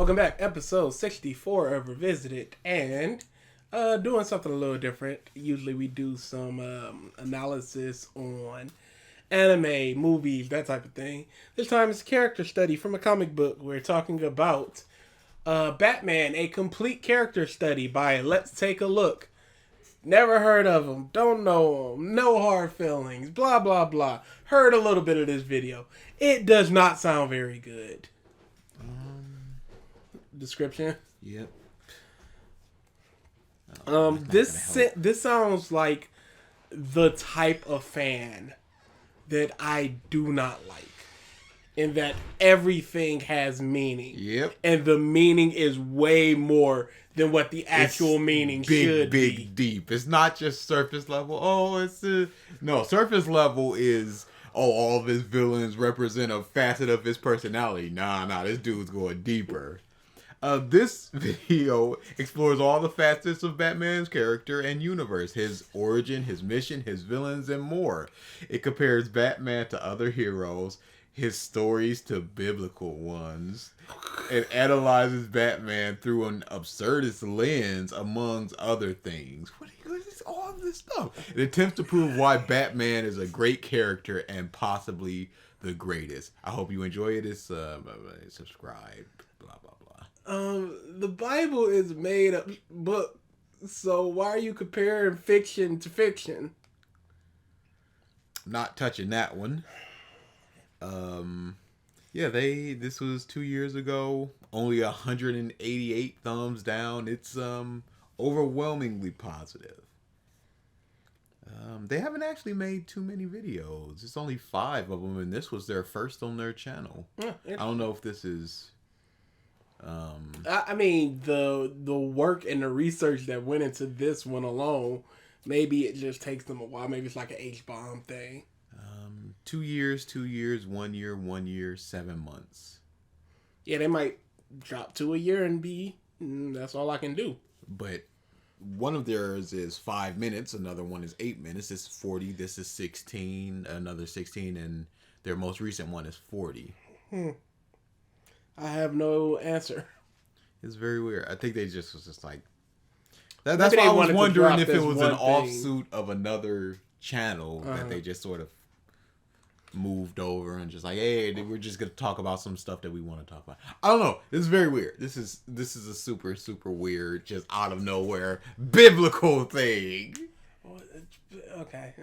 Welcome back, episode 64 of Revisited, and doing something a little different. Usually we do some analysis on anime, movies, that type of thing. This time it's a character study from a comic book. We're talking about Batman, a complete character study by Let's Take a Look. Never heard of him, don't know him, no hard feelings, blah blah blah. Heard a little bit of this video. It does not sound very good. Description? Yep. This sounds like the type of fan that I do not like. In that everything has meaning. Yep. And the meaning is way more than what the actual meaning should be. Big, deep. It's not just surface level. No, surface level is, all of his villains represent a facet of his personality. Nah, this dude's going deeper. This video explores all the facets of Batman's character and universe, his origin, his mission, his villains, and more. It compares Batman to other heroes, his stories to biblical ones. It analyzes Batman through an absurdist lens, amongst other things. What is all of this stuff? It attempts to prove why Batman is a great character and possibly the greatest. I hope you enjoy it. Subscribe. Blah, blah, blah. The Bible is made up book, so why are you comparing fiction to fiction? Not touching that one. This was 2 years ago. Only 188 thumbs down. It's overwhelmingly positive. They haven't actually made too many videos. It's only 5 of them, and this was their first on their channel. I don't know if this is. I mean, the work and the research that went into this one alone, maybe it just takes them a while. Maybe it's like an H-bomb thing. 2 years, 1 year, 7 months. Yeah, they might drop to a year and be, that's all I can do. But one of theirs is 5 minutes. Another one is 8 minutes. This is 40. This is 16. Another 16. And their most recent one is 40. I have no answer. It's very weird. I think they was just like... That's why I was wondering if it was an offshoot of another channel that they just sort of moved over and just like, hey, we're just going to talk about some stuff that we want to talk about. I don't know. This is very weird. This is a super, super weird, just out of nowhere, biblical thing. Okay.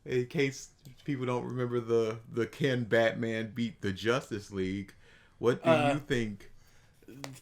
In case people don't remember the Can Batman beat the Justice League, what do you think?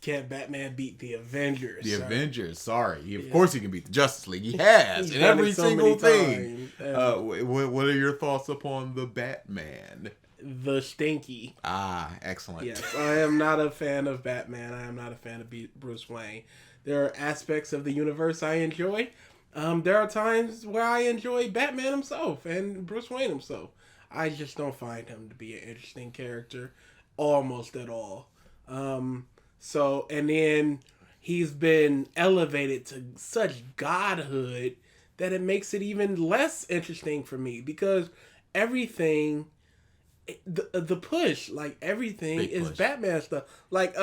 Can Batman beat the Avengers? Avengers, sorry. Of course he can beat the Justice League. He has in every single thing. What are your thoughts upon the Batman? The Stinky. Excellent. Yes, I am not a fan of Batman. I am not a fan of Bruce Wayne. There are aspects of the universe I enjoy. There are times where I enjoy Batman himself and Bruce Wayne himself. I just don't find him to be an interesting character almost at all. And then he's been elevated to such godhood that it makes it even less interesting for me because everything, the push, like everything Big is push. Batman stuff. Like,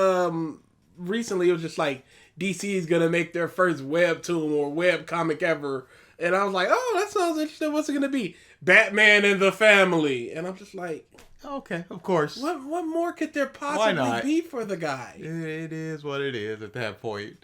recently it was just like DC is going to make their first webtoon or web comic ever. And I was like, oh, that sounds interesting. What's it going to be? Batman and the Family. And I'm just like... Okay, of course. What more could there possibly be for the guy? It is what it is at that point.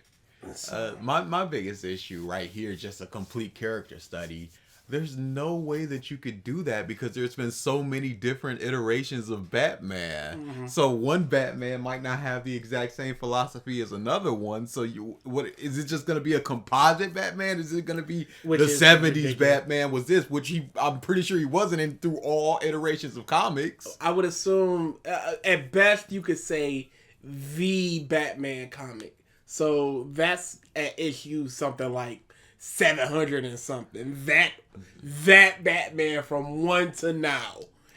My biggest issue right here is just a complete character study. There's no way that you could do that because there's been so many different iterations of Batman. Mm-hmm. So one Batman might not have the exact same philosophy as another one. So what is it just going to be a composite Batman? Is it going to be the 70s ridiculous. Batman was this, which I'm pretty sure he wasn't in through all iterations of comics. I would assume at best you could say the Batman comic. So that's at issue something like 700 and something. That Batman from 1 to now.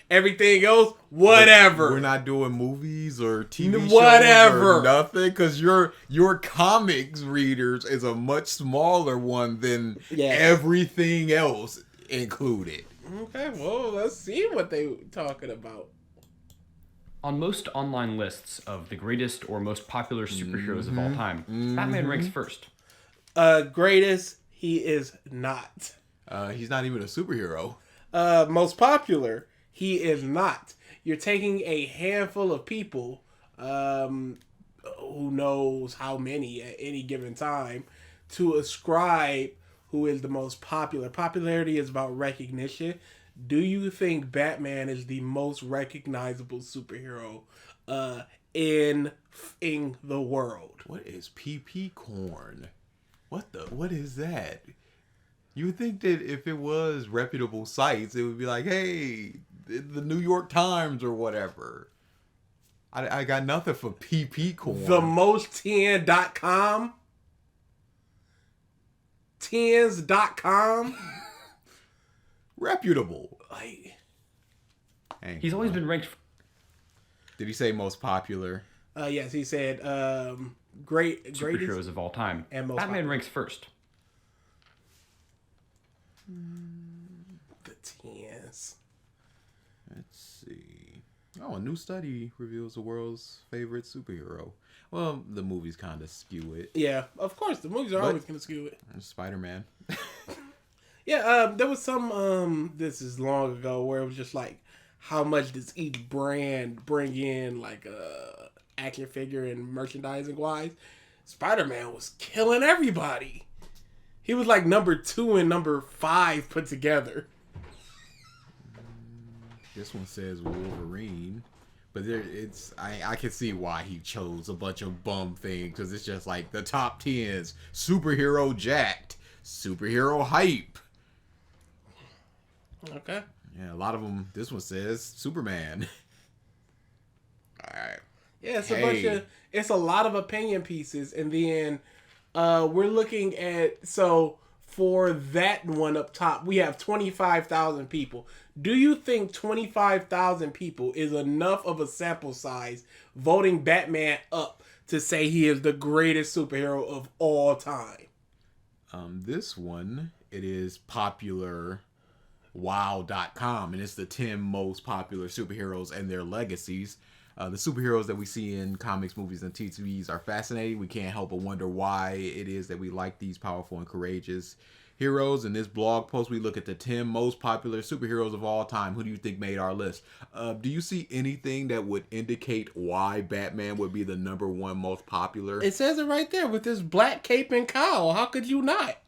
Everything else, whatever. We're not doing movies or TV whatever. Shows or nothing because your comics readers is a much smaller one than everything else included. Okay, well, let's see what they talking about. On most online lists of the greatest or most popular superheroes of all time, Batman ranks first. Greatest, he is not. He's not even a superhero. Most popular, he is not. You're taking a handful of people, who knows how many at any given time, to ascribe who is the most popular. Popularity is about recognition. Do you think Batman is the most recognizable superhero in the world? What is PP corn? What is that? You would think that if it was reputable sites, it would be like, hey, the New York Times or whatever. I got nothing for PP corn. The most10.com? Tens.com? Reputable. Like, He's always been ranked. Did he say most popular? yes, he said greatest Superheroes of all time. and most Batman popular. ranks first. The tens. Let's see. Oh, a new study reveals the world's favorite superhero. Well, the movies kind of skew it. Yeah, of course, the movies are But- always going to skew it. Spider-Man. Yeah, there was some, this is long ago, where it was just like, how much does each brand bring in, like, action figure and merchandising wise? Spider-Man was killing everybody. He was like number 2 and number 5 put together. This one says Wolverine. But I can see why he chose a bunch of bum things, because it's just like the top 10s. Superhero jacked. Superhero hype. Okay. Yeah, a lot of them. This one says Superman. Alright. Yeah, it's a lot of opinion pieces, and then we're looking at, so for that one up top, we have 25,000 people. Do you think 25,000 people is enough of a sample size voting Batman up to say he is the greatest superhero of all time? This one, it is popular wow.com, and it's the 10 most popular superheroes and their legacies. The superheroes that we see in comics, movies, and TVs are fascinating. We can't help but wonder why it is that we like these powerful and courageous heroes. In this blog post, we look at the 10 most popular superheroes of all time. Who do you think made our list? Do you see anything that would indicate why Batman would be the number 1 most popular? It says it right there with this black cape and cowl. How could you not?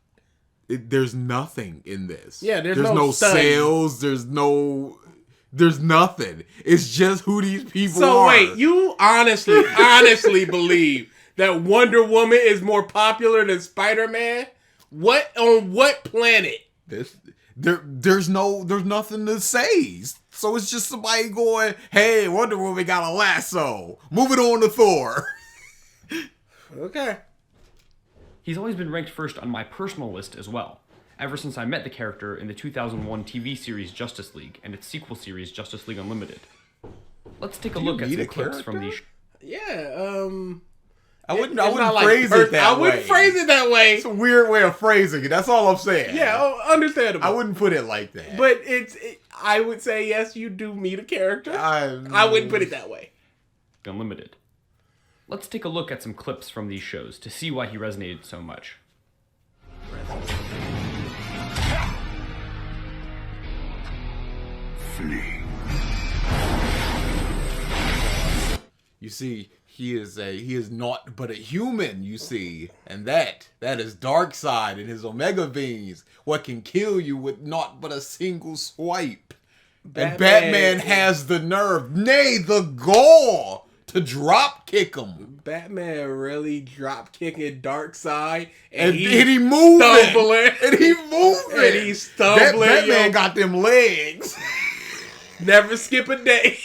There's nothing in this. Yeah, there's no no study. sales. There's nothing. It's just who these people So are. wait, you honestly believe that Wonder Woman is more popular than Spider-Man? On what planet? There's nothing to say. So it's just somebody going, hey, Wonder Woman got a lasso. Moving on to Thor. Okay. He's always been ranked first on my personal list as well, ever since I met the character in the 2001 TV series Justice League and its sequel series Justice League Unlimited. Let's take a look at meet some a clips from character? these. Yeah, I wouldn't it's not like phrase it that way. I wouldn't phrase it that way. It's a weird way of phrasing it. That's all I'm saying. Yeah, understandable. I wouldn't put it like that. But I would say, yes, you do meet a character. I wouldn't put it that way. Unlimited. Let's take a look at some clips from these shows to see why he resonated so much. Flee. You see, he is not but a human, you see. And that is Darkseid and his Omega beams. What can kill you with not but a single swipe. And Batman has the nerve, nay, the gall, to drop kick him. Batman really drop kicking Darkseid, And he moving. stumbling. And he moving. And he's stumbling. That Batman yo. got them legs. Never skip a day.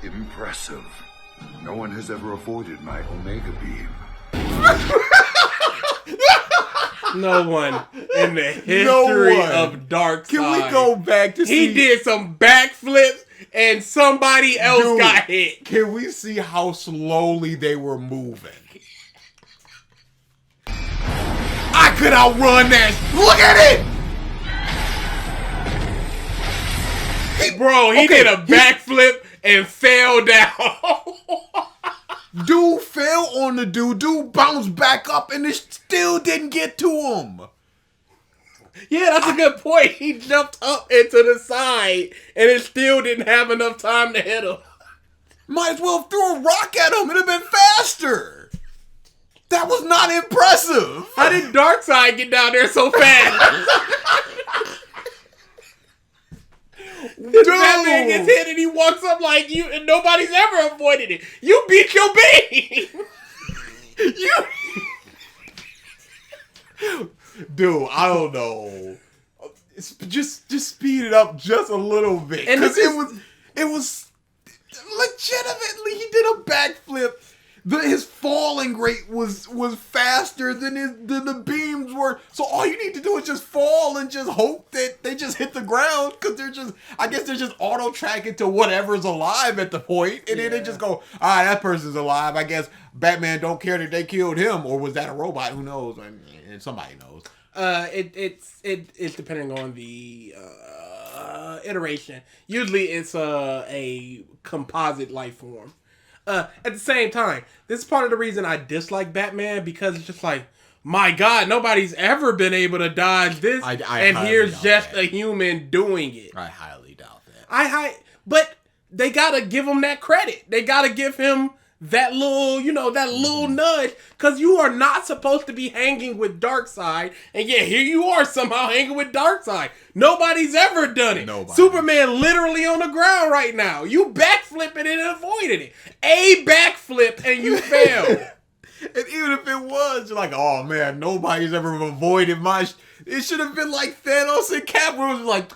Impressive. No one has ever avoided my Omega beam. No one in the history one. of Darkseid. Can we go back to see... He did some backflips and somebody else Dude, got hit. Can we see how slowly they were moving? I could outrun that. Look at it. He did a backflip and fell down. Dude fell on the dude. Dude bounced back up and it still didn't get to him. Yeah, that's a good point. He jumped up into the side and it still didn't have enough time to hit him. Might as well have threw a rock at him. It'd have been faster. That was not impressive. How did Darkseid get down there so fast? Dude. Batman gets hit and he walks up like you, and nobody's ever avoided it. You beat your beam. Dude, I don't know. Just speed it up just a little bit, because it was legitimately, he did a backflip. His falling rate was faster than the beams were. So all you need to do is just fall and just hope that they just hit the ground, because I guess they're just auto tracking to whatever's alive at the point, and then they just go, that person's alive. I guess Batman don't care that they killed him, or was that a robot? Who knows? I mean, somebody knows. It's depending on the iteration. Usually it's a composite life form. At the same time, this is part of the reason I dislike Batman, because it's just like, my God, nobody's ever been able to dodge this, and here's just a human doing it. I highly doubt that. But they gotta give him that credit. They gotta give him that little nudge, because you are not supposed to be hanging with Darkseid, and yet here you are somehow hanging with Darkseid. Nobody's ever done it. Nobody. Superman literally on the ground right now. You backflipping and avoided it. A backflip and you failed. And even if it was, you're like, oh man, nobody's ever avoided my... It should have been like Thanos and Catwoman was like,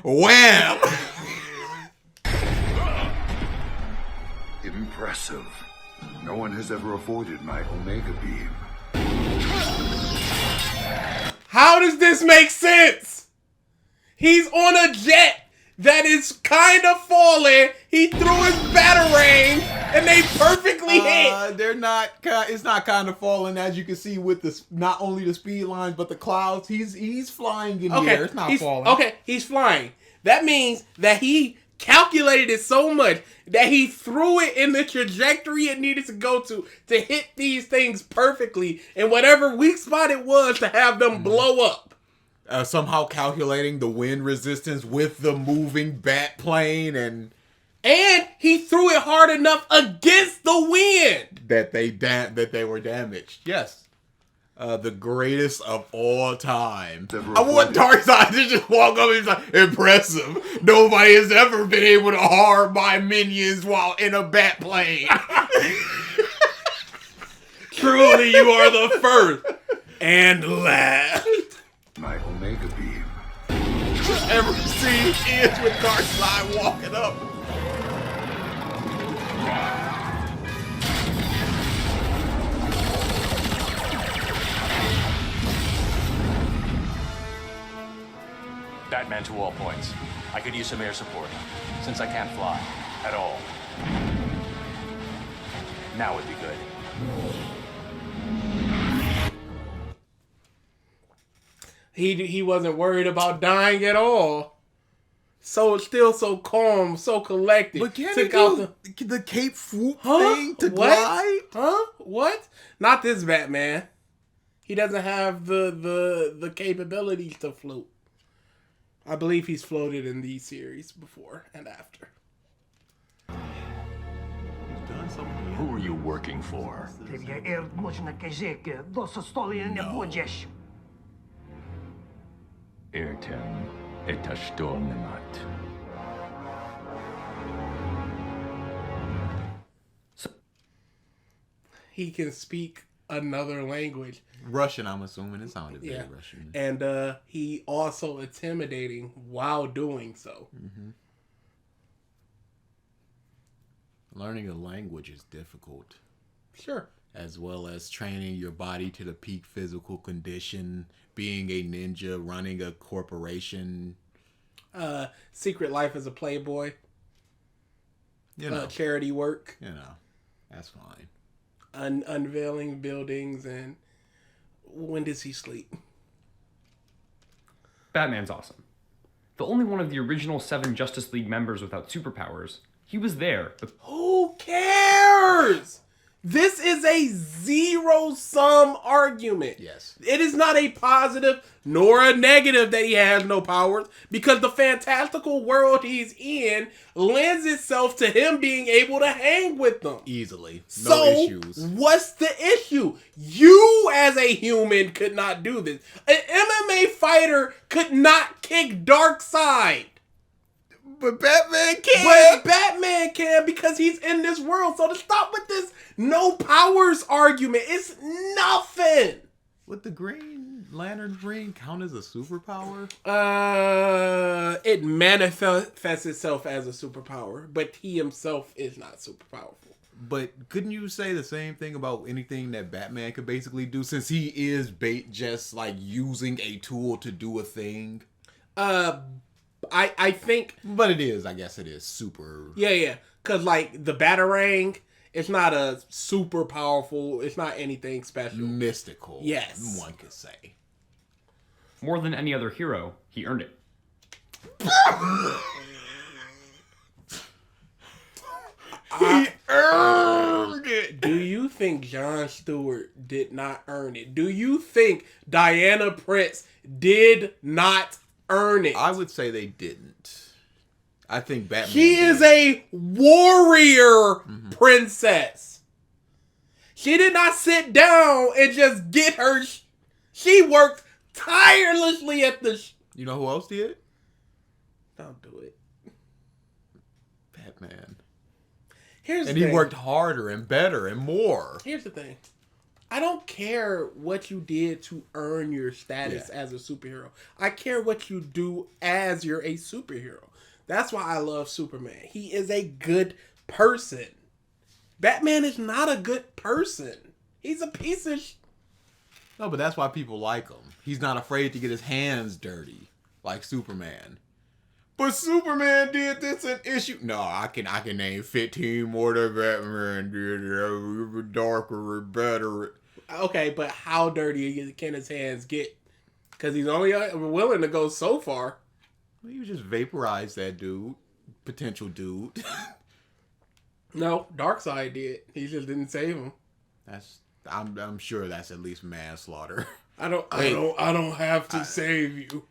wham! Impressive. No one has ever avoided my Omega beam. How does this make sense? He's on a jet that is kind of falling. He threw his batarang and they perfectly hit. They're not. It's not kind of falling, as you can see with not only the speed lines but the clouds. He's flying in the air. It's not falling. Okay, he's flying. That means that he calculated it so much that he threw it in the trajectory it needed to go to hit these things perfectly in whatever weak spot it was to have them blow up. Somehow calculating the wind resistance with the moving bat plane, and he threw it hard enough against the wind that they were damaged. Yes. The greatest of all time. I want Darkseid to just walk up and be like, impressive. Nobody has ever been able to harm my minions while in a bat plane. Truly, you are the first and last. My Omega beam. Every scene ends with Darkseid walking up. Batman to all points. I could use some air support, since I can't fly at all. Now would be good. He wasn't worried about dying at all. Still so calm, so collected. But can he do the cape swoop thing to glide? What? Not this Batman. He doesn't have the capabilities to float. I believe he's floated in these series before and after. Who are you working for? Airtem etashtornemat. He can speak another language. Russian, I'm assuming. It sounded very Russian. And he also intimidating while doing so. Mm-hmm. Learning a language is difficult. Sure. As well as training your body to the peak physical condition, being a ninja, running a corporation. Secret life as a playboy. Charity work. That's fine. Unveiling buildings and When does he sleep? Batman's awesome. The only one of the original 7 Justice League members without superpowers, he was there, but Who cares? This is a zero-sum argument. Yes. It is not a positive nor a negative that he has no powers, because the fantastical world he's in lends itself to him being able to hang with them. Easily. No issues. What's the issue? You as a human could not do this. An MMA fighter could not kick Darkseid. But Batman can. But Batman can, because he's in this world. So to stop with this no powers argument, it's nothing. Would the Green Lantern's ring count as a superpower? It manifests itself as a superpower, but he himself is not super powerful. But couldn't you say the same thing about anything that Batman could basically do, since he is just like using a tool to do a thing? I think... But I guess it is super... Yeah. Because, like, the Batarang, it's not a super powerful... It's not anything special. Mystical. Yes. One could say. more than any other hero, he earned it. He earned it. Do you think Jon Stewart did not earn it? Do you think Diana Prince did not earn it? I would say they didn't. I think Batman. She is a warrior princess. She did not sit down and just get her. She worked tirelessly at the. You know who else did? Don't do it. Batman. Here's the And he thing. worked harder and better and more. Here's the thing. I don't care what you did to earn your status as a superhero. I care what you do as you're a superhero. That's why I love Superman. He is a good person. Batman is not a good person. He's a piece of No, but that's why people like him. He's not afraid to get his hands dirty like Superman. But Superman did this an issue. No, I can name 15 more that Batman did. Darker and better. Okay, but how dirty can his hands get? Because he's only willing to go so far. Well, you just vaporize that dude. Potential dude. No, Darkseid did. He just didn't save him. I'm sure that's at least manslaughter. I don't have to save you.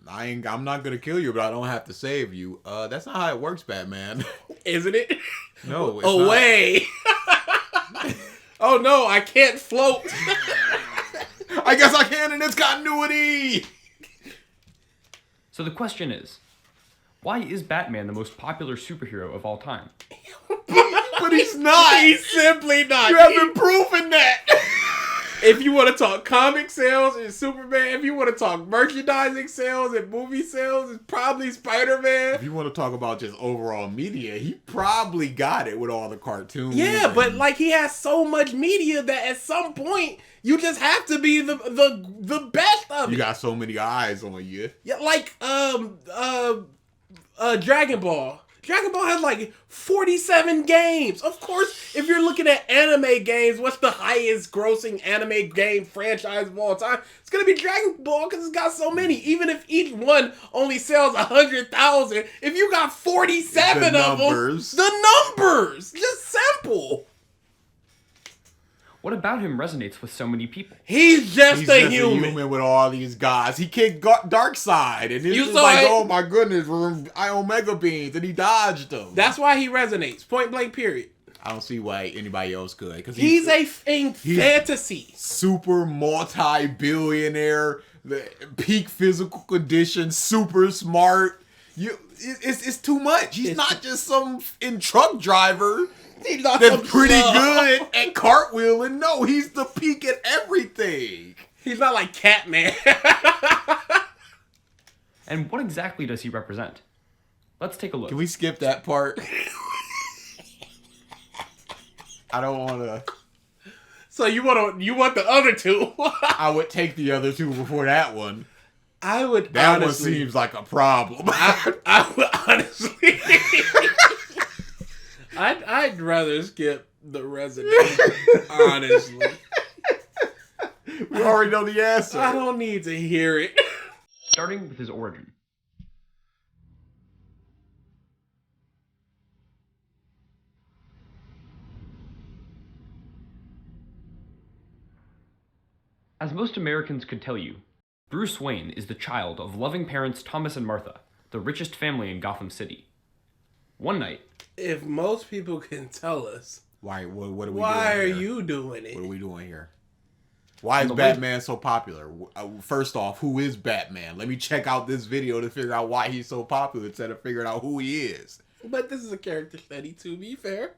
I'm not gonna kill you, but I don't have to save you. That's not how it works, Batman. Isn't it? No, it's Away. Oh no, I can't float. I guess I can in this continuity. So the question is, why is Batman the most popular superhero of all time? But he's not. He's simply not. You haven't proven that. If you want to talk comic sales, it's Superman. If you want to talk merchandising sales and movie sales, it's probably Spider-Man. If you want to talk about just overall media, he probably got it with all the cartoons. Yeah, but like he has so much media that at some point you just have to be the best of it. You got so many eyes on you. Yeah, like Dragon Ball. Dragon Ball has like 47 games. Of course, if you're looking at anime games, what's the highest grossing anime game franchise of all time? It's gonna be Dragon Ball because it's got so many. Even if each one only sells 100,000, if you got 47 of them, the numbers, just simple. What about him resonates with so many people? He's just a human with all these guys. He kicked Darkseid, and it's just like, oh my goodness, I Omega beams, and he dodged them. That's why he resonates. Point blank. Period. I don't see why anybody else could, because he's a fantasy. Super multi-billionaire, the peak physical condition, super smart. It's too much. He's not just some truck driver. He's not that's pretty good at cartwheeling. No, he's the peak at everything. He's not like Catman. And what exactly does he represent? Let's take a look. Can we skip that part? I don't want to. So you want the other two? I would take the other two before that one. I would. That honestly, one seems like a problem. I would honestly. I'd rather skip the Resident. Honestly. We already know the answer. I don't need to hear it. Starting with his origin. As most Americans could tell you, Bruce Wayne is the child of loving parents Thomas and Martha, the richest family in Gotham City. One night, If most people can tell us, Why? What are we doing why are here? you doing it? What are we doing here? Why is Batman so popular? First off, who is Batman? Let me check out this video to figure out why he's so popular instead of figuring out who he is. But this is a character study, to be fair.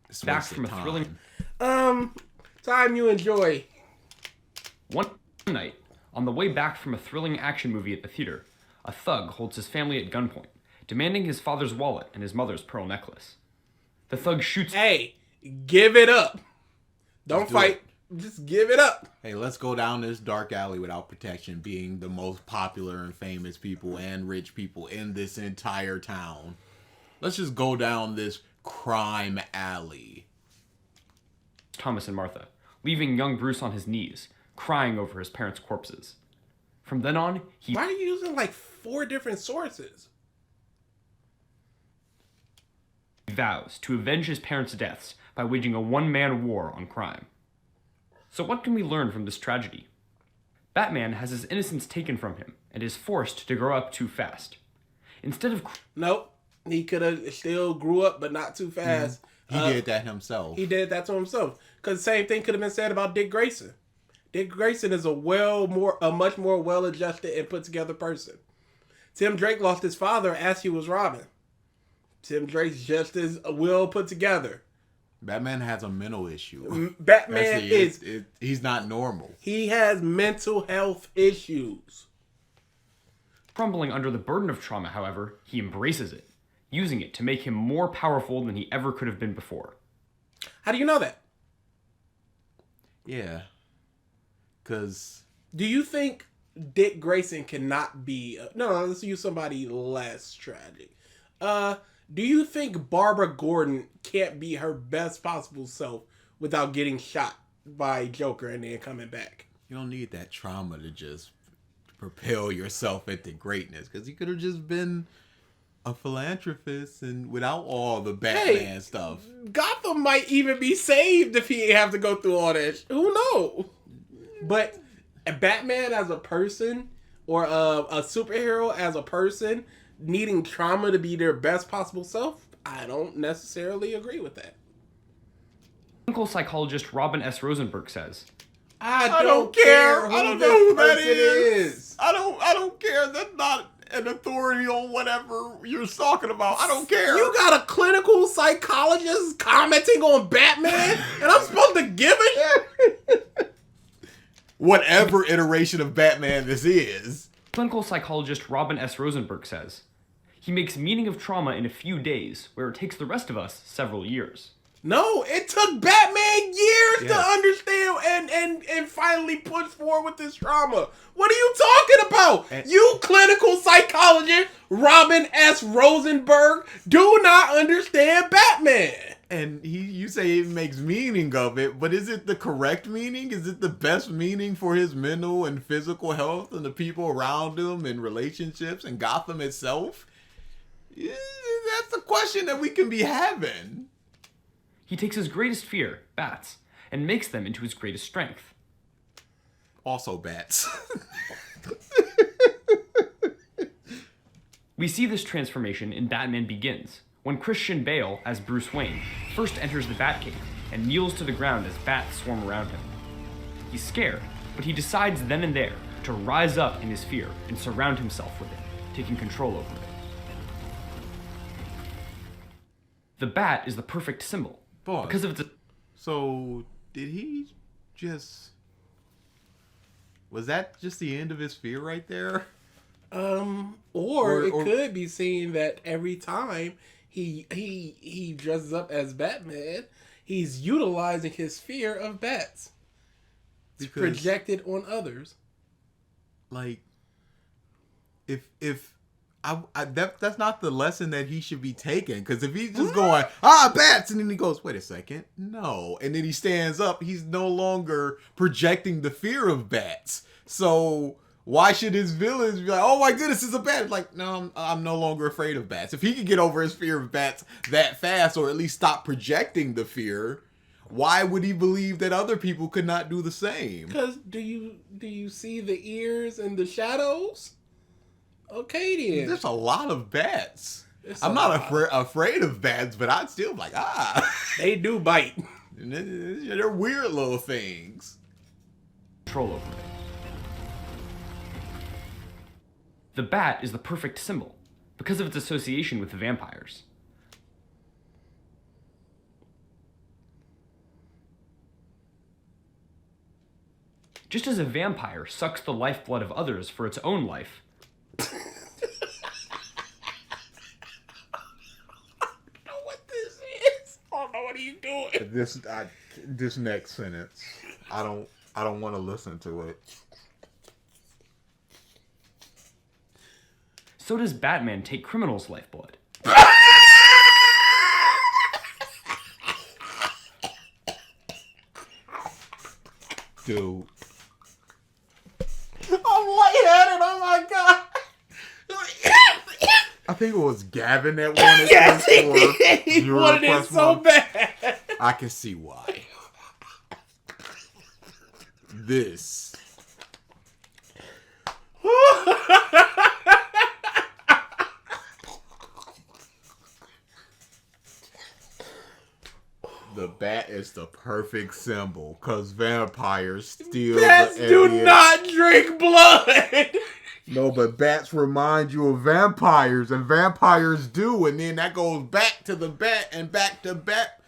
It's back wasted from a time. thrilling... Time you enjoy. One night, on the way back from a thrilling action movie at the theater, a thug holds his family at gunpoint, demanding his father's wallet and his mother's pearl necklace. The thug shoots... Hey, give it up. Don't Let's do fight. it. Just give it up. Hey, let's go down this dark alley without protection, being the most popular and famous people and rich people in this entire town. Let's just go down this crime alley. Thomas and Martha, leaving young Bruce on his knees, crying over his parents' corpses. From then on, he Why are you using like 4 different sources? vows to avenge his parents' deaths by waging a one-man war on crime. So what can we learn from this tragedy? Batman has his innocence taken from him and is forced to grow up too fast. Instead of... Nope. He could have still grew up, but not too fast. He did that himself. He did that to himself. Because the same thing could have been said about Dick Grayson. Dick Grayson is a much more well-adjusted and put-together person. Tim Drake lost his father as he was Robin. Tim Drake's just as well put together. Batman has a mental issue. Batman he's not normal. He has mental health issues. Crumbling under the burden of trauma, however, he embraces it, using it to make him more powerful than he ever could have been before. How do you know that? Yeah. Because... Do you think Dick Grayson cannot be... No, let's use somebody less tragic. Do you think Barbara Gordon can't be her best possible self without getting shot by Joker and then coming back? You don't need that trauma to just propel yourself into greatness. Because he could have just been a philanthropist and without all the Batman stuff. Gotham might even be saved if he didn't have to go through all that. Who knows? But Batman as a person or a superhero as a person needing trauma to be their best possible self, I don't necessarily agree with that. Clinical psychologist Robin S. Rosenberg says, I don't care who I don't know who that this is. I don't care. That's not an authority on whatever you're talking about. I don't care. You got a clinical psychologist commenting on Batman, and I'm supposed to give a shit? Whatever iteration of Batman this is. clinical psychologist Robin S. Rosenberg says, he makes meaning of trauma in a few days, where it takes the rest of us several years. No, it took Batman years to Yes. understand and finally push forward with this trauma. What are you talking about? You clinical psychologist, Robin S. Rosenberg, do not understand Batman. And you say it makes meaning of it, but is it the correct meaning? Is it the best meaning for his mental and physical health and the people around him and relationships and Gotham itself? Yeah, that's a question that we can be having. He takes his greatest fear, bats, and makes them into his greatest strength. Also bats. We see this transformation in Batman Begins, when Christian Bale, as Bruce Wayne, first enters the Batcave and kneels to the ground as bats swarm around him. He's scared, but he decides then and there to rise up in his fear and surround himself with it, taking control over it. The bat is the perfect symbol. Boss. Because of its... So, did he just... Was that just the end of his fear right there? Or it could be seen that every time he dresses up as Batman, he's utilizing his fear of bats. It's projected on others. Like, if that's not the lesson that he should be taking. Because if he's just going, bats, and then he goes, wait a second, no. And then he stands up, he's no longer projecting the fear of bats. So why should his villains be like, oh my goodness, it's a bat? It's like, no, I'm no longer afraid of bats. If he could get over his fear of bats that fast, or at least stop projecting the fear, why would he believe that other people could not do the same? Because do you see the ears and the shadows? Okay, then. There's a lot of bats. I'm not afraid of bats, but I'd still be like, They do bite. They're weird little things. Control over it. The bat is the perfect symbol because of its association with the vampires. Just as a vampire sucks the lifeblood of others for its own life, I don't know what this is. I don't know what are you doing. This next sentence, I don't want to listen to it. so does Batman take criminals' lifeblood. Dude. I'm lightheaded. Oh my god. I think it was Gavin that wanted Yes, this. he wanted it so bad. I can see why. This. The bat is the perfect symbol because vampires steal. Bats do not drink blood. No, but bats remind you of vampires, and vampires do, and then that goes back to the bat and back to bat.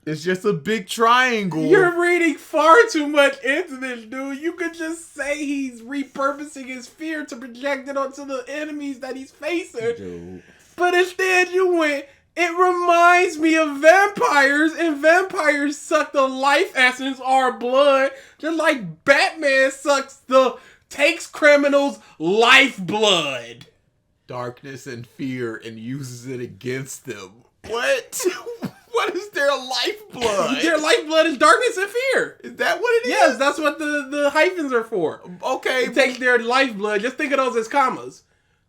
It's just a big triangle. You're reading far too much into this, dude. You could just say he's repurposing his fear to project it onto the enemies that he's facing. Dude. But instead you went, it reminds me of vampires, and vampires suck the life essence, our blood, just like Batman takes criminals' lifeblood. Darkness and fear and uses it against them. What? What is their lifeblood? Their lifeblood is darkness and fear. Is that what it is? Yes, that's what the hyphens are for. Okay. It takes their lifeblood. Just think of those as commas.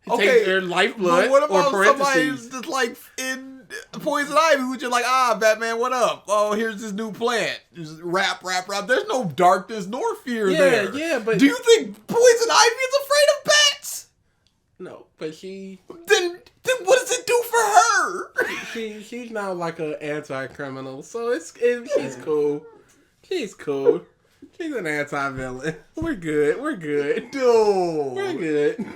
It Okay. takes their lifeblood But what about or somebody parentheses. who's just like in Poison Ivy who's just like, Batman, what up? Oh, here's this new plant. Just rap. There's no darkness nor fear there. Yeah, but... Do you think Poison Ivy is afraid of bats? No, but she... Then what does it do for her? She's now like an anti-criminal, so she's cool. She's cool. She's an anti-villain. We're good. Dude. We're good.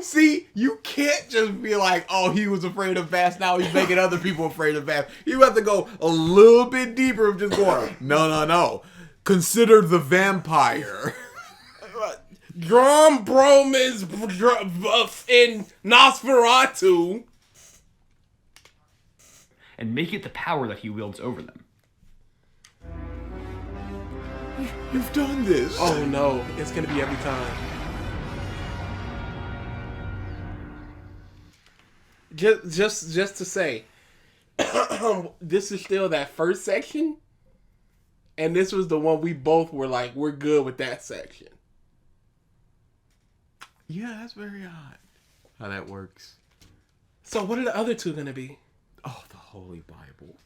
See, you can't just be like, oh, he was afraid of bats, now he's making other people afraid of bats. You have to go a little bit deeper of just going, no. Consider the vampire. Drum Brom is in Nosferatu. And make it the power that he wields over them. You've done this. Oh no, it's gonna be every time. Just to say, this is still that first section, and this was the one we both were like, we're good with that section. Yeah, that's very odd how that works. So what are the other two gonna be? Oh, the Holy Bible.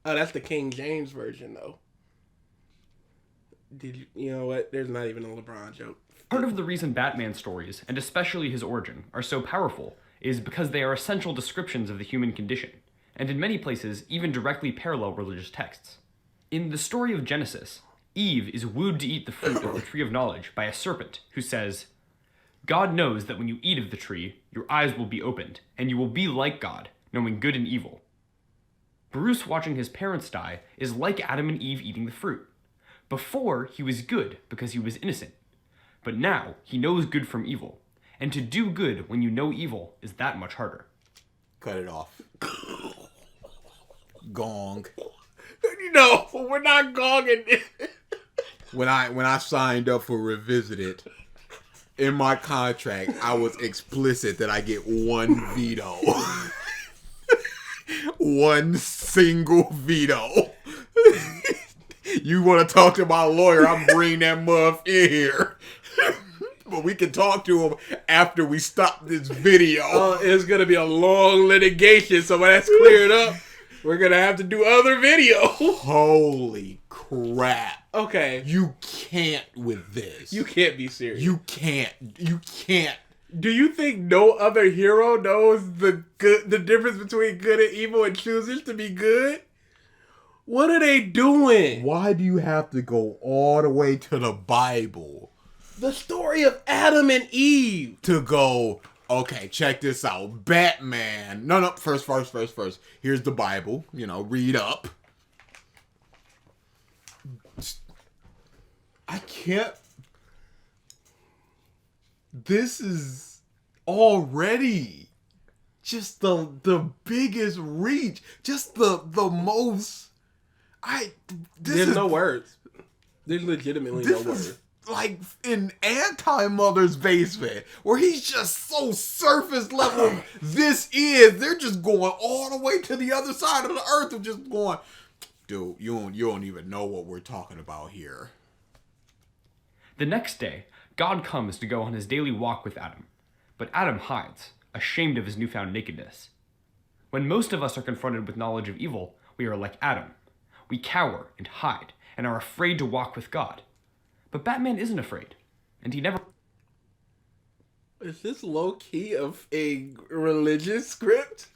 Oh, that's the King James version, though. You know what? There's not even a LeBron joke. Part of the reason Batman stories, and especially his origin, are so powerful is because they are essential descriptions of the human condition, and in many places even directly parallel religious texts. In the story of Genesis, Eve is wooed to eat the fruit of the tree of knowledge by a serpent who says, God knows that when you eat of the tree, your eyes will be opened, and you will be like God, knowing good and evil. Bruce watching his parents die is like Adam and Eve eating the fruit. Before, he was good because he was innocent. But now, he knows good from evil. And to do good when you know evil is that much harder. Cut it off. Gong. No, we're not gonging it. When I signed up for Revisited, In my contract, I was explicit that I get one veto. One single veto. You want to talk to my lawyer, I'm bringing that muff in here. But we can talk to him after we stop this video. It's going to be a long litigation, so when that's cleared up, we're going to have to do other video. Holy crap. Okay. You can't with this. You can't be serious. You can't. You can't. Do you think no other hero knows the difference between good and evil and chooses to be good? What are they doing? Why do you have to go all the way to the Bible? The story of Adam and Eve. To go, okay, check this out. Batman. No, first. Here's the Bible. Read up. I can't. This is already just the biggest reach. Just the most. There's no words. There's legitimately no words. Like in Anti-Mother's basement, where he's just so surface level. They're just going all the way to the other side of the earth and just going, dude, you don't even know what we're talking about here. The next day, God comes to go on his daily walk with Adam, but Adam hides, ashamed of his newfound nakedness. When most of us are confronted with knowledge of evil, we are like Adam. We cower and hide and are afraid to walk with God. But Batman isn't afraid, and he never... Is this low-key of a religious script?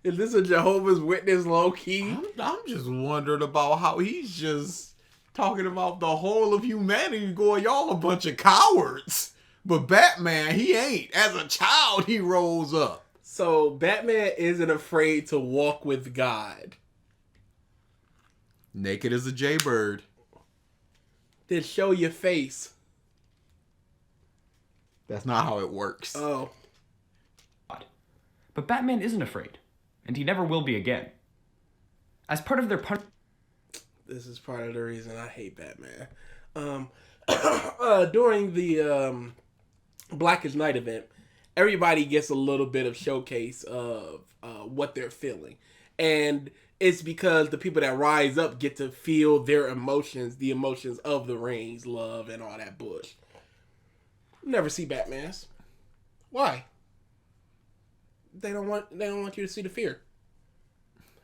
Is this a Jehovah's Witness low-key? I'm just wondering about how he's just talking about the whole of humanity going, y'all a bunch of cowards. But Batman, he ain't. As a child, he rose up. So Batman isn't afraid to walk with God. Naked as a jaybird. Then show your face. That's not how it works. Oh. But Batman isn't afraid, and he never will be again. As part of their This is part of the reason I hate Batman. During the Blackest Night event, everybody gets a little bit of showcase of what they're feeling. And it's because the people that rise up get to feel their emotions, the emotions of the rings, love, and all that bush. Never see Batman's. Why? They don't want you to see the fear.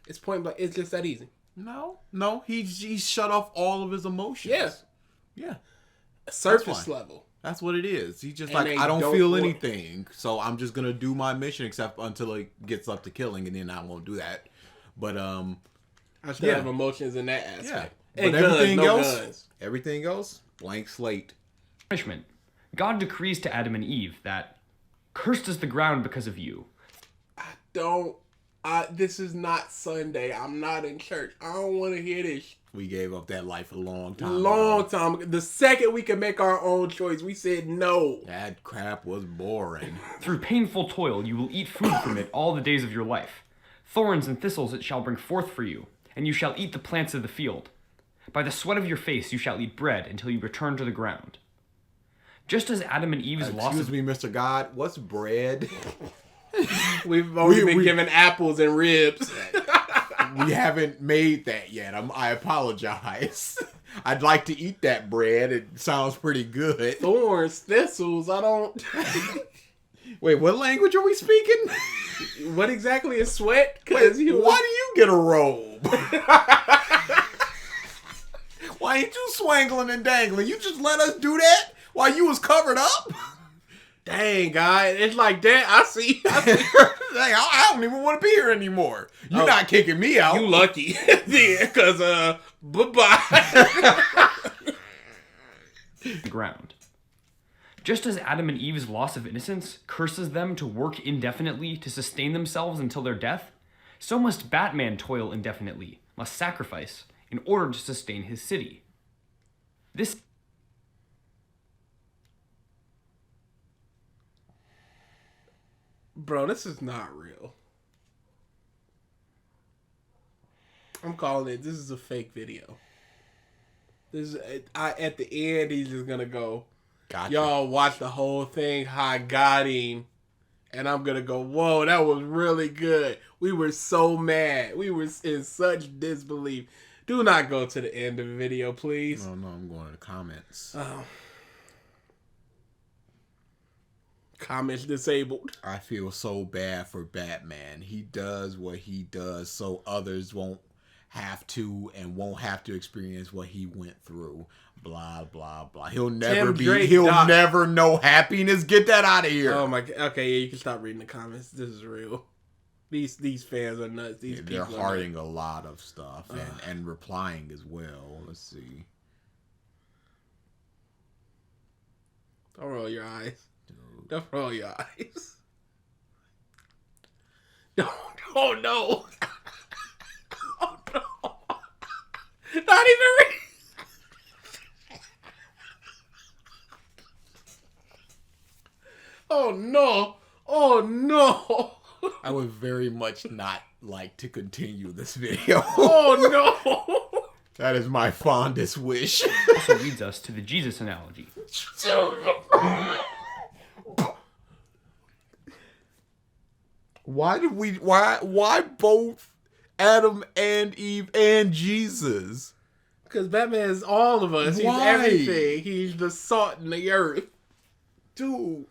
It's point blank. It's just that easy. No. He's shut off all of his emotions. Yeah. Surface level. That's what it is. He's just And like, I don't feel anything, so I'm just gonna do my mission except until it gets up to killing, and then I won't do that. But I still have emotions in that aspect. Yeah. And but guns, everything else, blank slate. punishment, God decrees to Adam and Eve that, "Cursed is the ground because of you." This is not Sunday. I'm not in church. I don't want to hear this. We gave up that life a long time ago. The second we could make our own choice, we said no. That crap was boring. Through painful toil you will eat food from it all the days of your life. Thorns and thistles it shall bring forth for you, and you shall eat the plants of the field. By the sweat of your face you shall eat bread until you return to the ground. Just as Adam and Eve's loss Excuse me, Mr. God, what's bread? We've only been given apples and ribs. We haven't made that yet. I apologize. I'd like to eat that bread. It sounds pretty good. Thorns, thistles, I don't... Wait, what language are we speaking? What exactly is sweat? Why do you get a robe? Why ain't you swangling and dangling? You just let us do that while you was covered up? Dang, guy. It's like that. I see. I don't even want to be here anymore. You're not kicking me out. You lucky. Yeah, because, bye-bye. ground. Just as Adam and Eve's loss of innocence curses them to work indefinitely to sustain themselves until their death, so must Batman toil indefinitely, must sacrifice, in order to sustain his city. This... Bro, this is not real. I'm calling it. This is a fake video. At the end, he's just gonna go. Gotcha. Y'all watch the whole thing. I got him. And I'm going to go, whoa, that was really good. We were so mad. We were in such disbelief. Do not go to the end of the video, please. No, I'm going to the comments. Comments disabled. I feel so bad for Batman. He does what he does so others won't have to and won't have to experience what he went through. Blah, blah, blah. He'll never never know happiness. Get that out of here. Oh my god. Okay, yeah, you can stop reading the comments. This is real. These fans are nuts. They're hearting a lot of stuff and replying as well. Let's see. Don't roll your eyes. Dude. Don't roll your eyes. Don't. Oh no. Oh no. Not even read. Oh no. Oh no. I would very much not like to continue this video. Oh no. That is my fondest wish. Also leads us to the Jesus analogy. Why both Adam and Eve and Jesus? Because Batman is all of us. He's everything. He's the salt in the earth. Dude.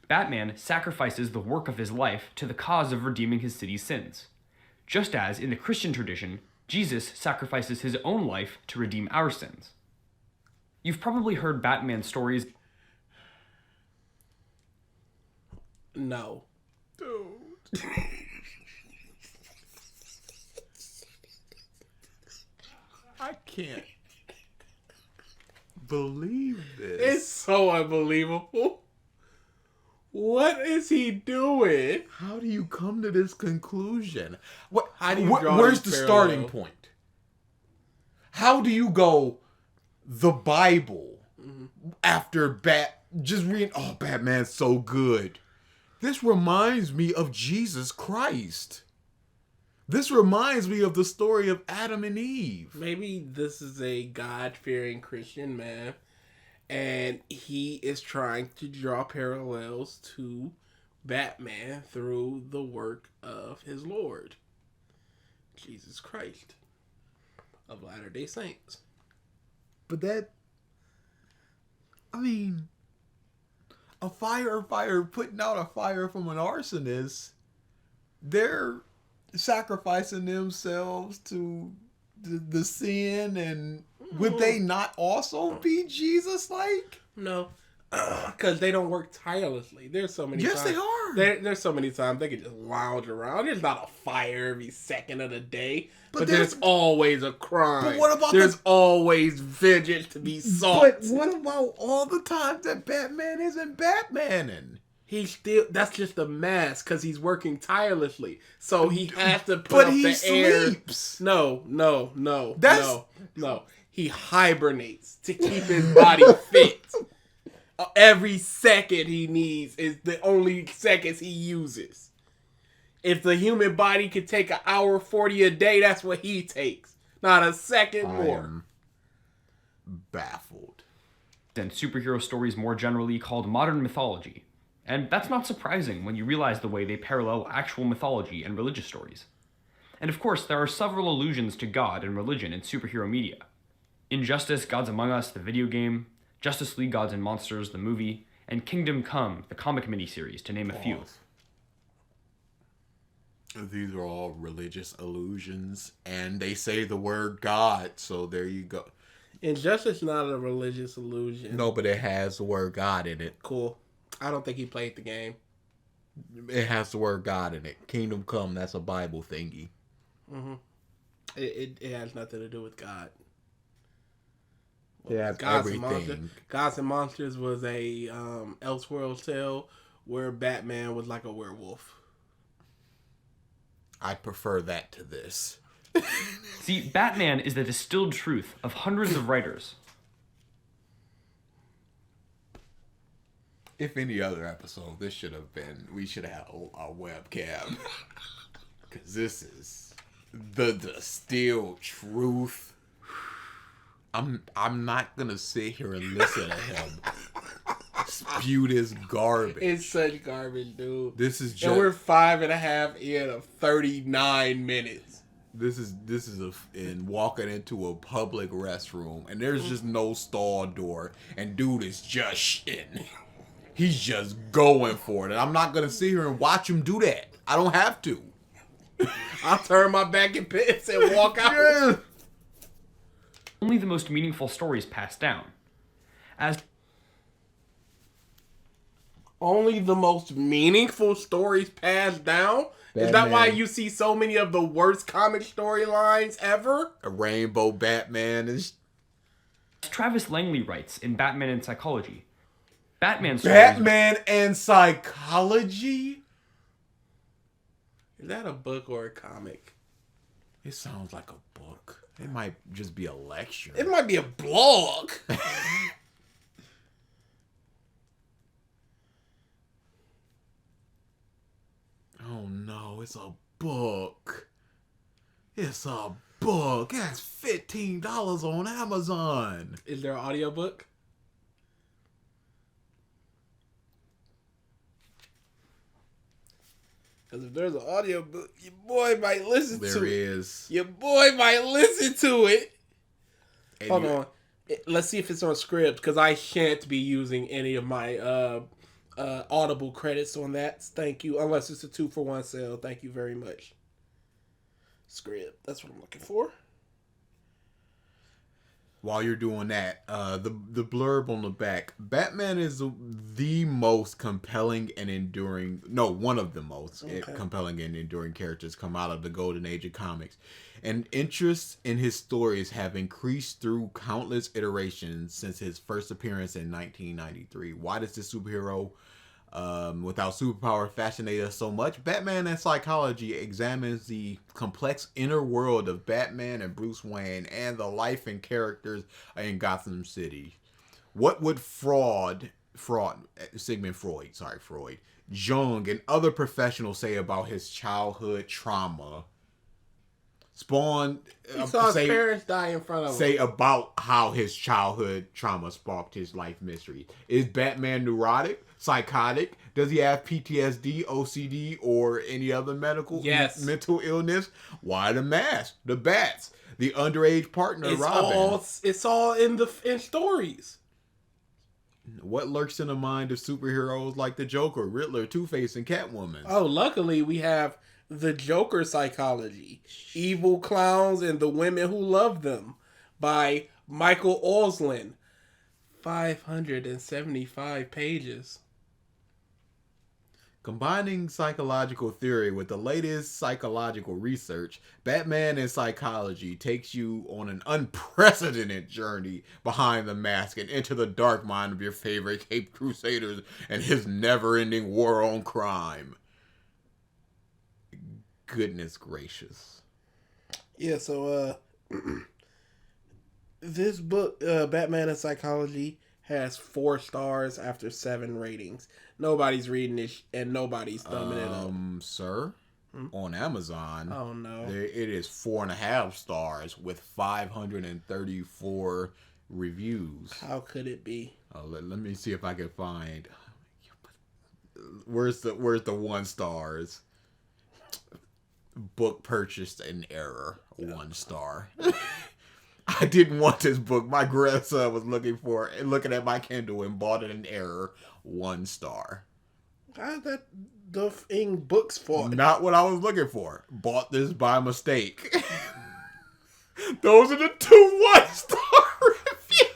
Batman sacrifices the work of his life to the cause of redeeming his city's sins. Just as, in the Christian tradition, Jesus sacrifices his own life to redeem our sins. You've probably heard Batman stories. No. Dude. I can't believe this. It's so unbelievable. What is he doing? How do you come to this conclusion? How do you draw where's the these starting parallels? point? How do you go the Bible after just reading, oh, Batman's so good. This reminds me of Jesus Christ. This reminds me of the story of Adam and Eve. Maybe this is a God-fearing Christian man, and he is trying to draw parallels to Batman through the work of his Lord, Jesus Christ, of Latter-day Saints. But a firefighter putting out a fire from an arsonist, they're sacrificing themselves to the sin, and would they not also be Jesus-like? No, because they don't work tirelessly. There's so many times. Yes, they are. There's so many times they can just lounge around. There's not a fire every second of the day. But there's there's always a crime. But what about there's always vengeance to be sought. But what about all the times that Batman isn't Batmaning? That's just a mask because he's working tirelessly. So he has to put But up he the air. sleeps. No. That's- No. He hibernates to keep his body fit. Every second he needs is the only seconds he uses. If the human body could take an hour 40 a day, that's what he takes. Not a second more. I'm baffled. And superhero stories more generally called modern mythology. And that's not surprising when you realize the way they parallel actual mythology and religious stories. And of course, there are several allusions to God and religion in superhero media. Injustice, Gods Among Us, the video game, Justice League Gods and Monsters, the movie, and Kingdom Come, the comic miniseries, to name a few. These are all religious allusions, and they say the word God, so there you go. Injustice is not a religious illusion. No, but it has the word God in it. Cool. I don't think he played the game. It has the word God in it. Kingdom Come, that's a Bible thingy. Mm-hmm. It has nothing to do with God. It has Gods everything. Gods and Monsters was a Elseworlds tale where Batman was like a werewolf. I prefer that to this. See, Batman is the distilled truth of hundreds of writers. If any other episode, this should have been, we should have a webcam. Because this is the distilled truth I'm not gonna sit here and listen to him spew this garbage. It's such garbage, dude. This is just. And we're 5.5 in of 39 minutes. This is in walking into a public restroom and there's just no stall door and dude is just shitting. He's just going for it. And I'm not gonna sit here and watch him do that. I don't have to. I'll turn my back and piss and walk out. Yeah. Only the most meaningful stories pass down. As Only the most meaningful stories passed down? Is that why you see so many of the worst comic storylines ever? A rainbow Batman is. Travis Langley writes in Batman and Psychology, Batman and Psychology? Is that a book or a comic? It sounds like a book. It might just be a lecture. It might be a blog. Oh no, it's a book. It's a book. That's $15 on Amazon. Is there an audiobook? Because if there's an audiobook, your boy might listen to it. There is. Your boy might listen to it. And Hold on. Let's see if it's on Scribd, because I shan't be using any of my Audible credits on that. Thank you. Unless it's a 2-for-1 sale. Thank you very much. Scribd. That's what I'm looking for. While you're doing that, the blurb on the back, Batman is the most compelling and enduring, no, one of the most compelling and enduring characters come out of the golden age of comics. And interest in his stories have increased through countless iterations since his first appearance in 1993. Why does this superhero without superpower fascinate us so much? Batman and Psychology examines the complex inner world of Batman and Bruce Wayne and the life and characters in Gotham City. What would Freud, Jung, and other professionals say about his childhood trauma? Spawn He saw his parents die in front of him. Say about how his childhood trauma sparked his life mystery. Is Batman neurotic, psychotic? Does he have PTSD, OCD, or any other mental illness? Why the mask? The bats? The underage partner, Robin? It's all in stories. What lurks in the mind of superheroes like the Joker, Riddler, Two-Face, and Catwoman? Oh, luckily we have The Joker Psychology, Evil Clowns and the Women Who Love Them by Michael Oslin. 575 pages. Combining psychological theory with the latest psychological research, Batman and Psychology takes you on an unprecedented journey behind the mask and into the dark mind of your favorite Caped Crusaders and his never-ending war on crime. Goodness gracious. Yeah, so this book, Batman and Psychology, has 4 stars after 7 ratings. Nobody's reading it and nobody's thumbing it up. Sir, on Amazon, oh no, it is 4.5 stars with 534 reviews. How could it be? Let me see if I can find. Where's the 1 stars? Book purchased in error, 1 star. I didn't want this book. My grandson was looking at my Kindle and bought it in error, 1 star. How's that the thing books for? Not what I was looking for. Bought this by mistake. Those are the 2 1-star reviews.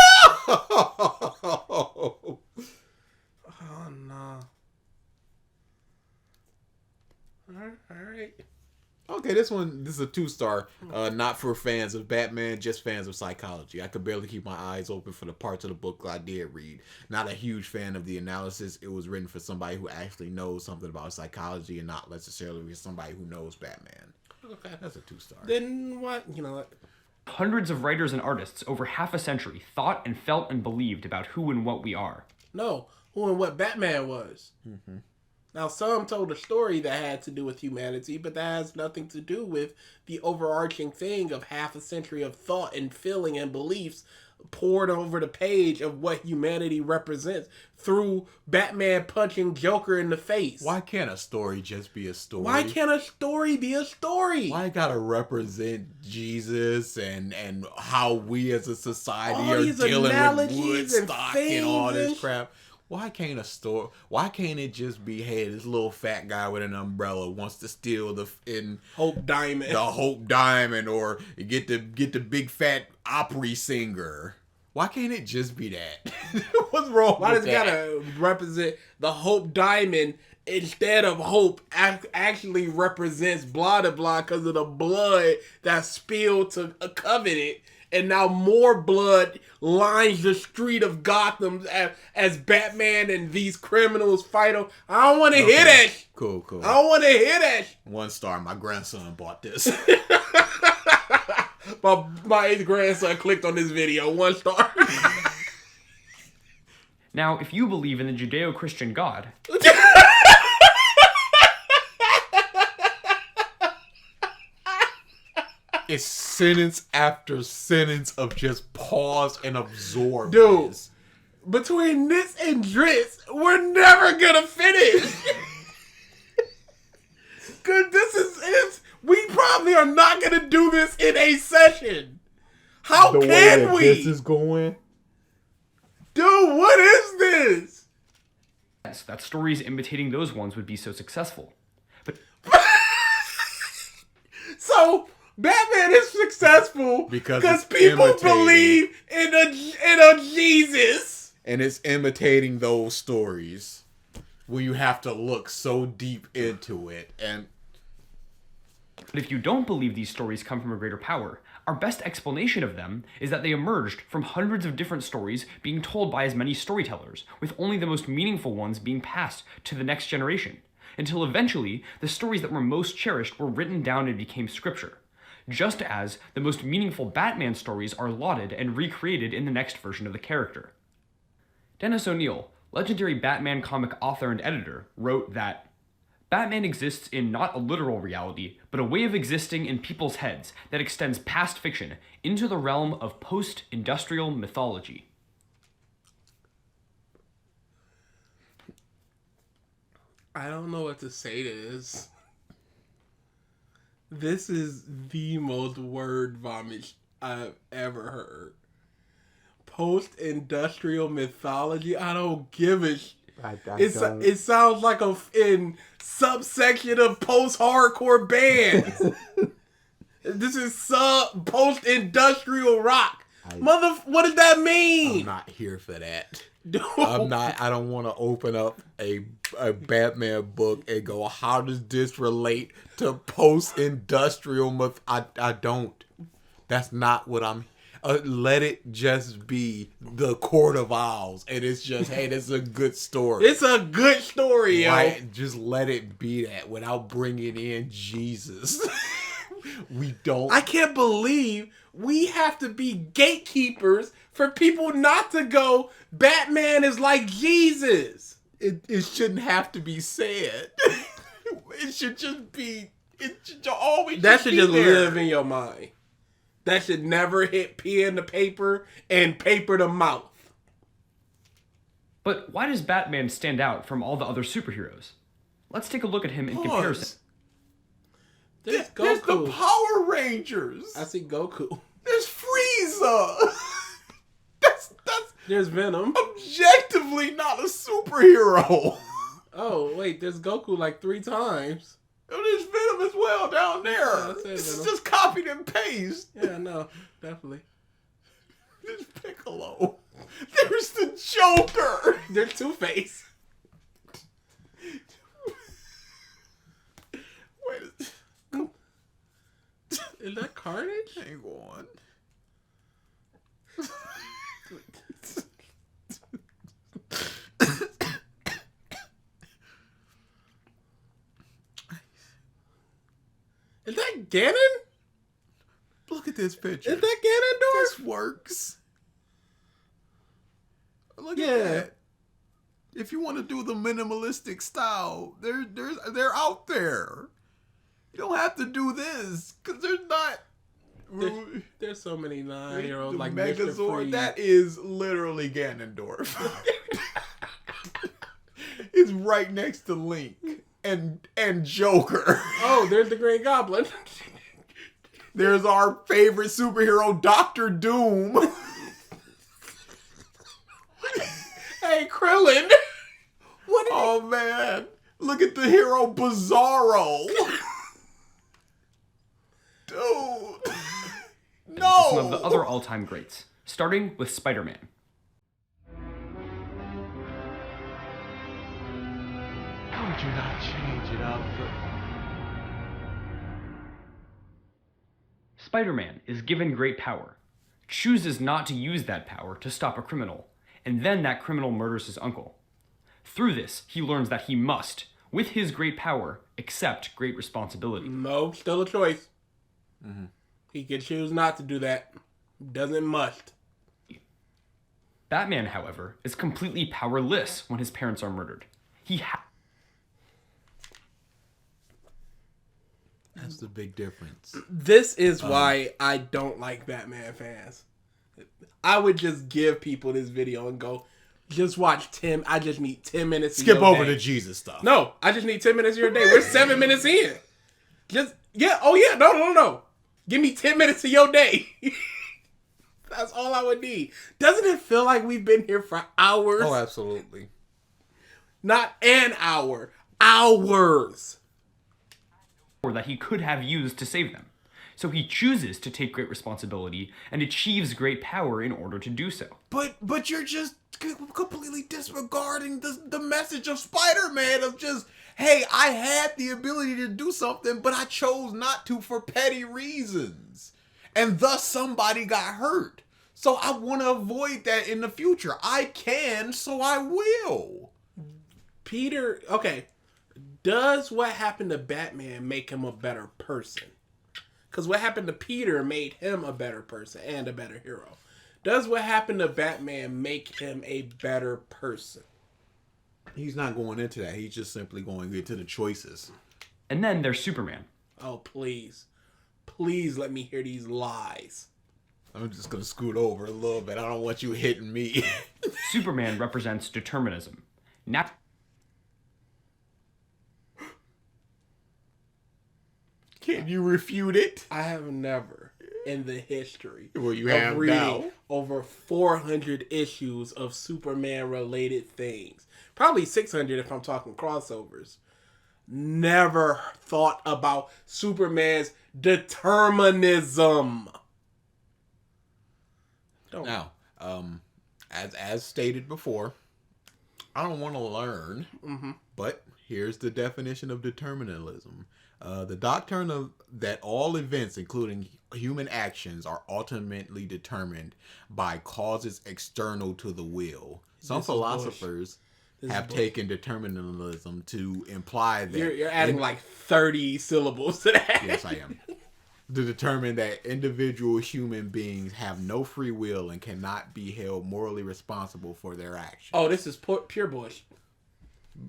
No! Oh no. All right. Okay, this is a 2-star. Not for fans of Batman, just fans of Psychology. I could barely keep my eyes open for the parts of the book I did read. Not a huge fan of the analysis. It was written for somebody who actually knows something about psychology and not necessarily somebody who knows Batman. Okay, that's a 2-star. Then what? You know what? Hundreds of writers and artists over half a century thought and felt and believed about who and what we are. No, who and what Batman was. Mm-hmm. Now, some told a story that had to do with humanity, but that has nothing to do with the overarching thing of half a century of thought and feeling and beliefs poured over the page of what humanity represents through Batman punching Joker in the face. Why can't a story just be a story? Why can't a story be a story? Why it gotta represent Jesus and how we as a society All are these dealing analogies with and Woodstock and all this things. crap? Why can't a story? Why can't it just be, hey, this little fat guy with an umbrella wants to steal the Hope Diamond. Hope Diamond, or get the big fat opera singer? Why can't it just be that? What's wrong Why with does it that? gotta represent the Hope Diamond instead of hope? Actually represents blah blah blah because of the blood that spilled to a covenant, and now more blood lines the street of Gotham as Batman and these criminals fight on. I don't want to hear that. Cool. I don't want to hear that. 1 star. My grandson bought this. My grandson clicked on this video. 1 star. Now, if you believe in the Judeo-Christian God, It's sentence after sentence of just pause and absorb. Dude. this. Between this and Dritz, we're never gonna finish. Cause this is we probably are not gonna do this in a session. How The way can that we? this is going. Dude, what is this? yes, that stories imitating those ones would be so successful. But So Batman is successful Because because it's people imitating. believe in a Jesus. And it's imitating those stories where you have to look so deep into it. And if you don't believe these stories come from a greater power, our best explanation of them is that they emerged from hundreds of different stories being told by as many storytellers, with only the most meaningful ones being passed to the next generation, until eventually the stories that were most cherished were written down and became scripture, just as the most meaningful Batman stories are lauded and recreated in the next version of the character. Dennis O'Neil, legendary Batman comic author and editor, wrote that Batman exists in not a literal reality, but a way of existing in people's heads that extends past fiction into the realm of post-industrial mythology. I don't know what to say to this. This is the most word vomit I've ever heard. Post-industrial mythology? I don't give a shit. It sounds like a in subsection of post-hardcore bands. This is post-industrial rock. What does that mean? I'm not here for that. Dude. I don't want to open up a Batman book and go, how does this relate to post-industrial myth? I don't. That's not what I'm. Let it just be the Court of Owls, and it's just, hey, this is a good story. It's a good story, yo. Right? Just let it be that without bringing in Jesus. We don't. I can't believe we have to be gatekeepers for people not to go, Batman is like Jesus. It shouldn't have to be said. It should just be. It should always. That should be just there. live in your mind. That should never hit pen to paper and paper to mouth. But why does Batman stand out from all the other superheroes? Let's take a look at him in comparison. There's There's the Goku. Power Rangers. I see Goku. There's Frieza. That's There's Venom. objectively not a superhero. Oh, wait, there's Goku like 3 times. There's Venom as well down there. Yeah, I said This is Venom. just copied and paste. Yeah, no, definitely. There's Piccolo. There's the Joker. There's Two-Face. Wait, Is that Carnage? hang on. Is that Ganon? Look at this picture. Is that Ganondorf? This works. Look Yeah. at that. If you want to do the minimalistic style, they're out there. You don't have to do this because there's not. There's so many 9-year-olds like Megazord. Mr. Freeze. That is literally Ganondorf. It's right next to Link and Joker. Oh, there's the Green Goblin. There's our favorite superhero, Doctor Doom. Hey, Krillin. Oh man, look at the hero Bizarro. Dude. No. Some of the other all-time greats, starting with Spider-Man. How would you not change it up? Spider-Man is given great power, chooses not to use that power to stop a criminal, and then that criminal murders his uncle. Through this, he learns that he must, with his great power, accept great responsibility. No, still a choice. Mm-hmm. He can choose not to do that. Doesn't must. Batman, however, is completely powerless when his parents are murdered. That's the big difference. This is why I don't like Batman fans. I would just give people this video and go, just watch 10. I just need 10 minutes of Skip your over day. the Jesus stuff. No, I just need 10 minutes of your day. We're 7 minutes in. No. Give me 10 minutes of your day. That's all I would need. Doesn't it feel like we've been here for hours? Oh, absolutely. Not an hour. Hours. Or that he could have used to save them. So he chooses to take great responsibility and achieves great power in order to do so. But you're just completely disregarding the message of Spider-Man of just, hey, I had the ability to do something, but I chose not to for petty reasons. And thus somebody got hurt. So I want to avoid that in the future. I can, so I will. Peter, okay. Does what happened to Batman make him a better person? Because what happened to Peter made him a better person and a better hero. Does what happened to Batman make him a better person? He's not going into that. He's just simply going into the choices. And then there's Superman. Oh, please. Please let me hear these lies. I'm just going to scoot over a little bit. I don't want you hitting me. Superman represents determinism. Can you refute it? I have never in the history Well, you of have reading now. over 400 issues of Superman related things. Probably 600 if I'm talking crossovers. Never thought about Superman's determinism. Now, as stated before, I don't want to learn, but here's the definition of determinism. The doctrine of that all events, including human actions, are ultimately determined by causes external to the will. Some philosophers have taken determinism to imply that... You're adding like 30 syllables to that. Yes, I am. To determine that individual human beings have no free will and cannot be held morally responsible for their actions. Oh, this is pure bullshit.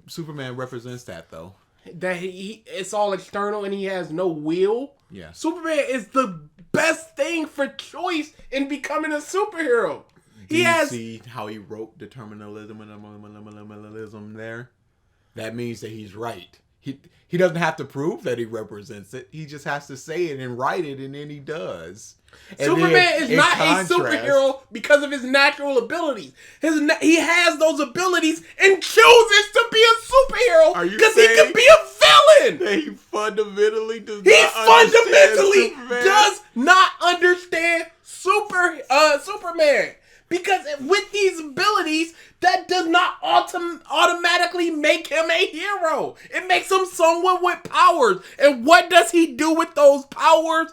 Superman represents that, though. That it's all external and he has no will. Yeah. Superman is the best thing for choice in becoming a superhero. Do you see how he wrote determinism and there? That means that he's right. He doesn't have to prove that he represents it. He just has to say it and write it, and then he does. And Superman is not a superhero because of his natural abilities. He has those abilities and chooses to be a superhero because he can be a villain. That he fundamentally does not understand Superman. Because with these abilities, that does not automatically make him a hero. It makes him someone with powers. And what does he do with those powers?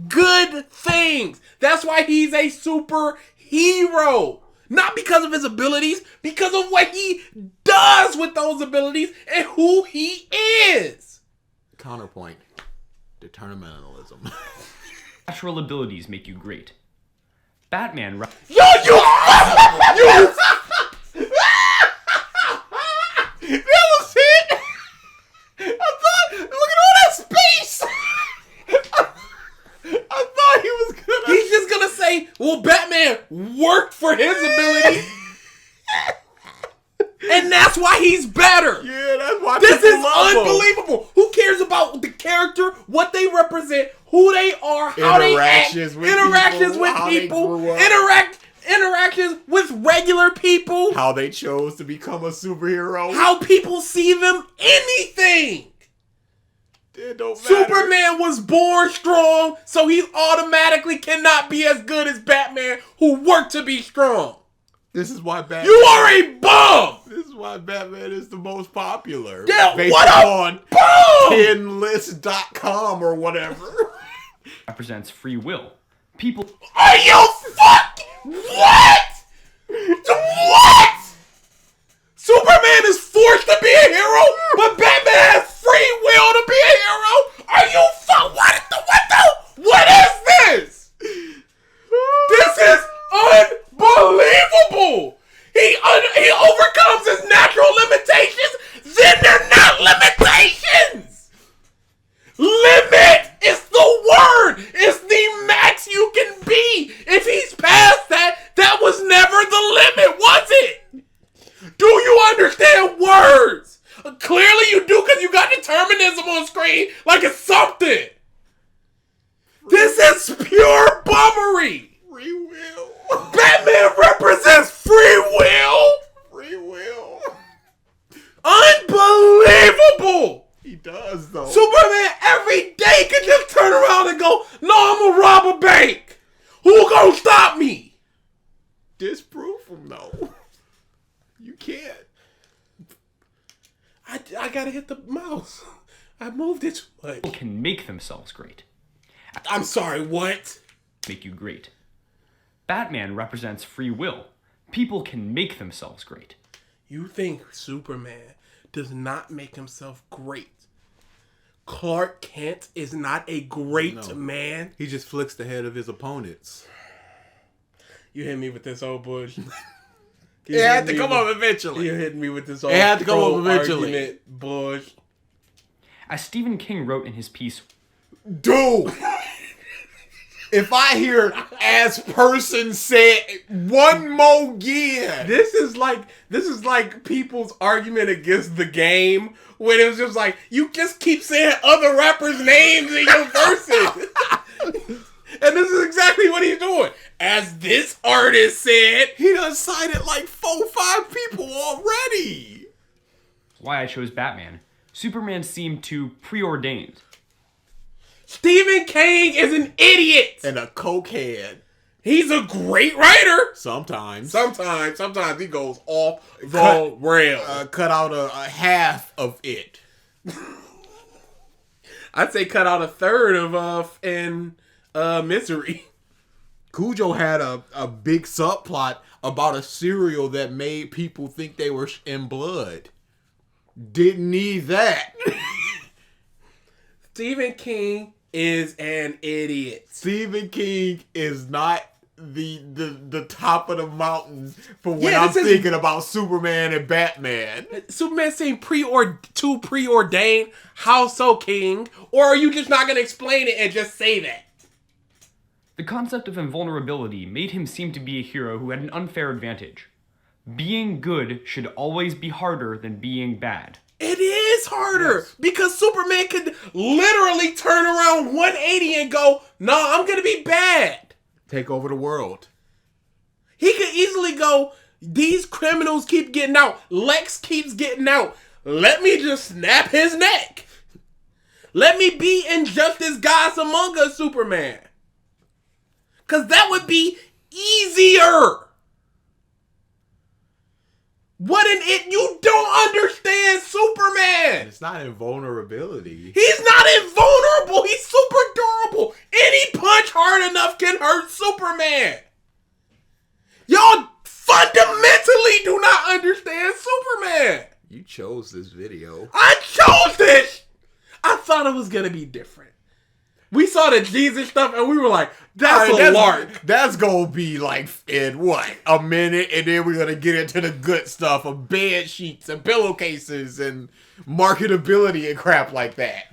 Good things. That's why he's a superhero. Not because of his abilities, because of what he does with those abilities and who he is. Counterpoint. Determinism. Natural abilities make you great. Batman... his ability. And that's why he's better. Yeah, that's why This people is love him. unbelievable. Who cares about the character, what they represent, who they are, how Interactions they with act, interactions people, with how they people, grew up. interactions with regular people, How they chose to become a superhero. how people see them, anything. It don't matter. Superman was born strong, so he automatically cannot be as good as Batman, who worked to be strong. This is why Batman. You are a bum! This is why Batman is the most popular. Yeah, based what a on bum! 10list.com or whatever. Represents free will. People Are you fucking what? What? Superman is forced to be a hero, but Batman has free will to be a hero? Are you what is this? This is unbelievable. He overcomes his natural limitations, then they're not limitations. Limit is the word. It's the max you can be. If he's past that, that was never the limit, was it? Do you understand words? Clearly you do, because you got determinism on screen like it's something. This is pure bummery. Free will. Batman represents free will. Free will. Unbelievable. He does, though. Superman every day can just turn around and go, no, I'm gonna rob a bank. Who gonna stop me? Disprove him, though. You can't. I gotta hit the mouse. I moved it too much. can make themselves great. I'm sorry, what? Make you great. Batman represents free will. People can make themselves great. You think Superman does not make himself great? Clark Kent is not a great man? He just flicks the head of his opponents. You hit me with this old bush. It had to come up eventually. You hit me with this old had to come up eventually. argument, Bush. As Stephen King wrote in his piece, Dude. If I hear as person said one more again. This is like people's argument against the game when it was just like, you just keep saying other rappers' names in your verses. And this is exactly what he's doing. As this artist said, He done cited like 4-5 people already. why I chose Batman. Superman seemed too preordained. Stephen King is an idiot. And a cokehead. He's a great writer. Sometimes. Sometimes he goes off the rails. Cut out a half of it. I'd say cut out a third of Misery. Cujo had a big subplot about a cereal that made people think they were in blood. Didn't need that. Stephen King is an idiot. Stephen King is not the top of the mountain for when I'm this is- thinking about Superman and Batman. Superman seemed too preordained. How so, King? Or are you just not going to explain it and just say that? The concept of invulnerability made him seem to be a hero who had an unfair advantage. Being good should always be harder than being bad. It is harder because Superman could literally turn around 180 and go, "Nah, I'm going to be bad." Take over the world. He could easily go, "These criminals keep getting out. Lex keeps getting out. Let me just snap his neck. Let me be Injustice Gods Among Us Superman." Because that would be easier. You don't understand Superman. It's not invulnerability. He's not invulnerable. He's super durable. Any punch hard enough can hurt Superman. Y'all fundamentally do not understand Superman. You chose this video. I chose this. I thought it was going to be different. We saw the Jesus stuff and we were like, that's a lark. That's gonna be like in what? A minute, and then we're gonna get into the good stuff of bed sheets and pillowcases and marketability and crap like that.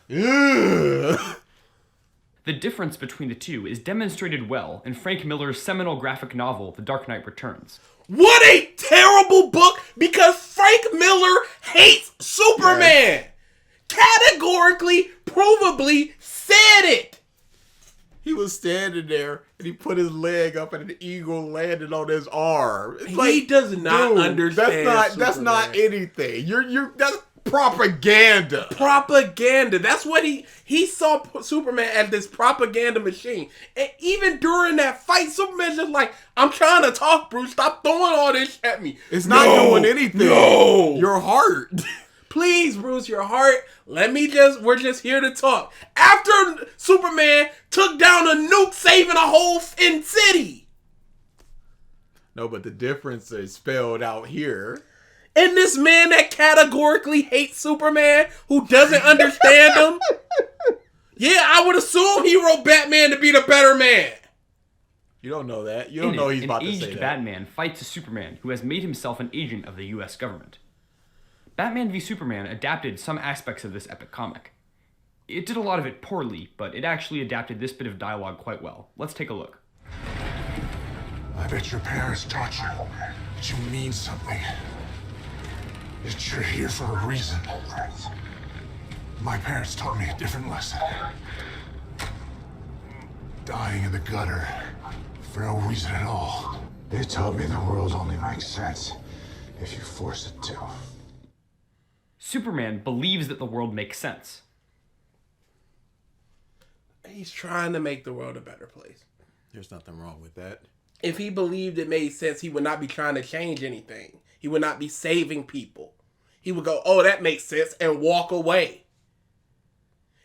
Ugh. The difference between the two is demonstrated well in Frank Miller's seminal graphic novel, The Dark Knight Returns. What a terrible book, because Frank Miller hates Superman. Yes. Categorically, provably said it. He was standing there and he put his leg up and an eagle landed on his arm. It's He does not understand That's not Superman. anything. That's propaganda. Propaganda. That's what he saw Superman as, this propaganda machine. And even during that fight, Superman's just like, I'm trying to talk, Bruce. Stop throwing all this at me. It's not doing anything. No. Your heart. Please, Bruce, your heart. We're just here to talk. After Superman took down a nuke, saving a whole city. No, but the difference is spelled out here. And this man that categorically hates Superman, who doesn't understand him. Yeah, I would assume he wrote Batman to be the better man. You don't know that. You don't know he's about to say An aged that. Batman fights a Superman who has made himself an agent of the U.S. government. Batman v Superman adapted some aspects of this epic comic. It did a lot of it poorly, but it actually adapted this bit of dialogue quite well. Let's take a look. I bet your parents taught you that you mean something. That you're here for a reason. My parents taught me a different lesson. Dying in the gutter for no reason at all. They taught me the world only makes sense if you force it to. Superman believes that the world makes sense. He's trying to make the world a better place. There's nothing wrong with that. If he believed it made sense, he would not be trying to change anything. He would not be saving people. He would go, oh, that makes sense, and walk away.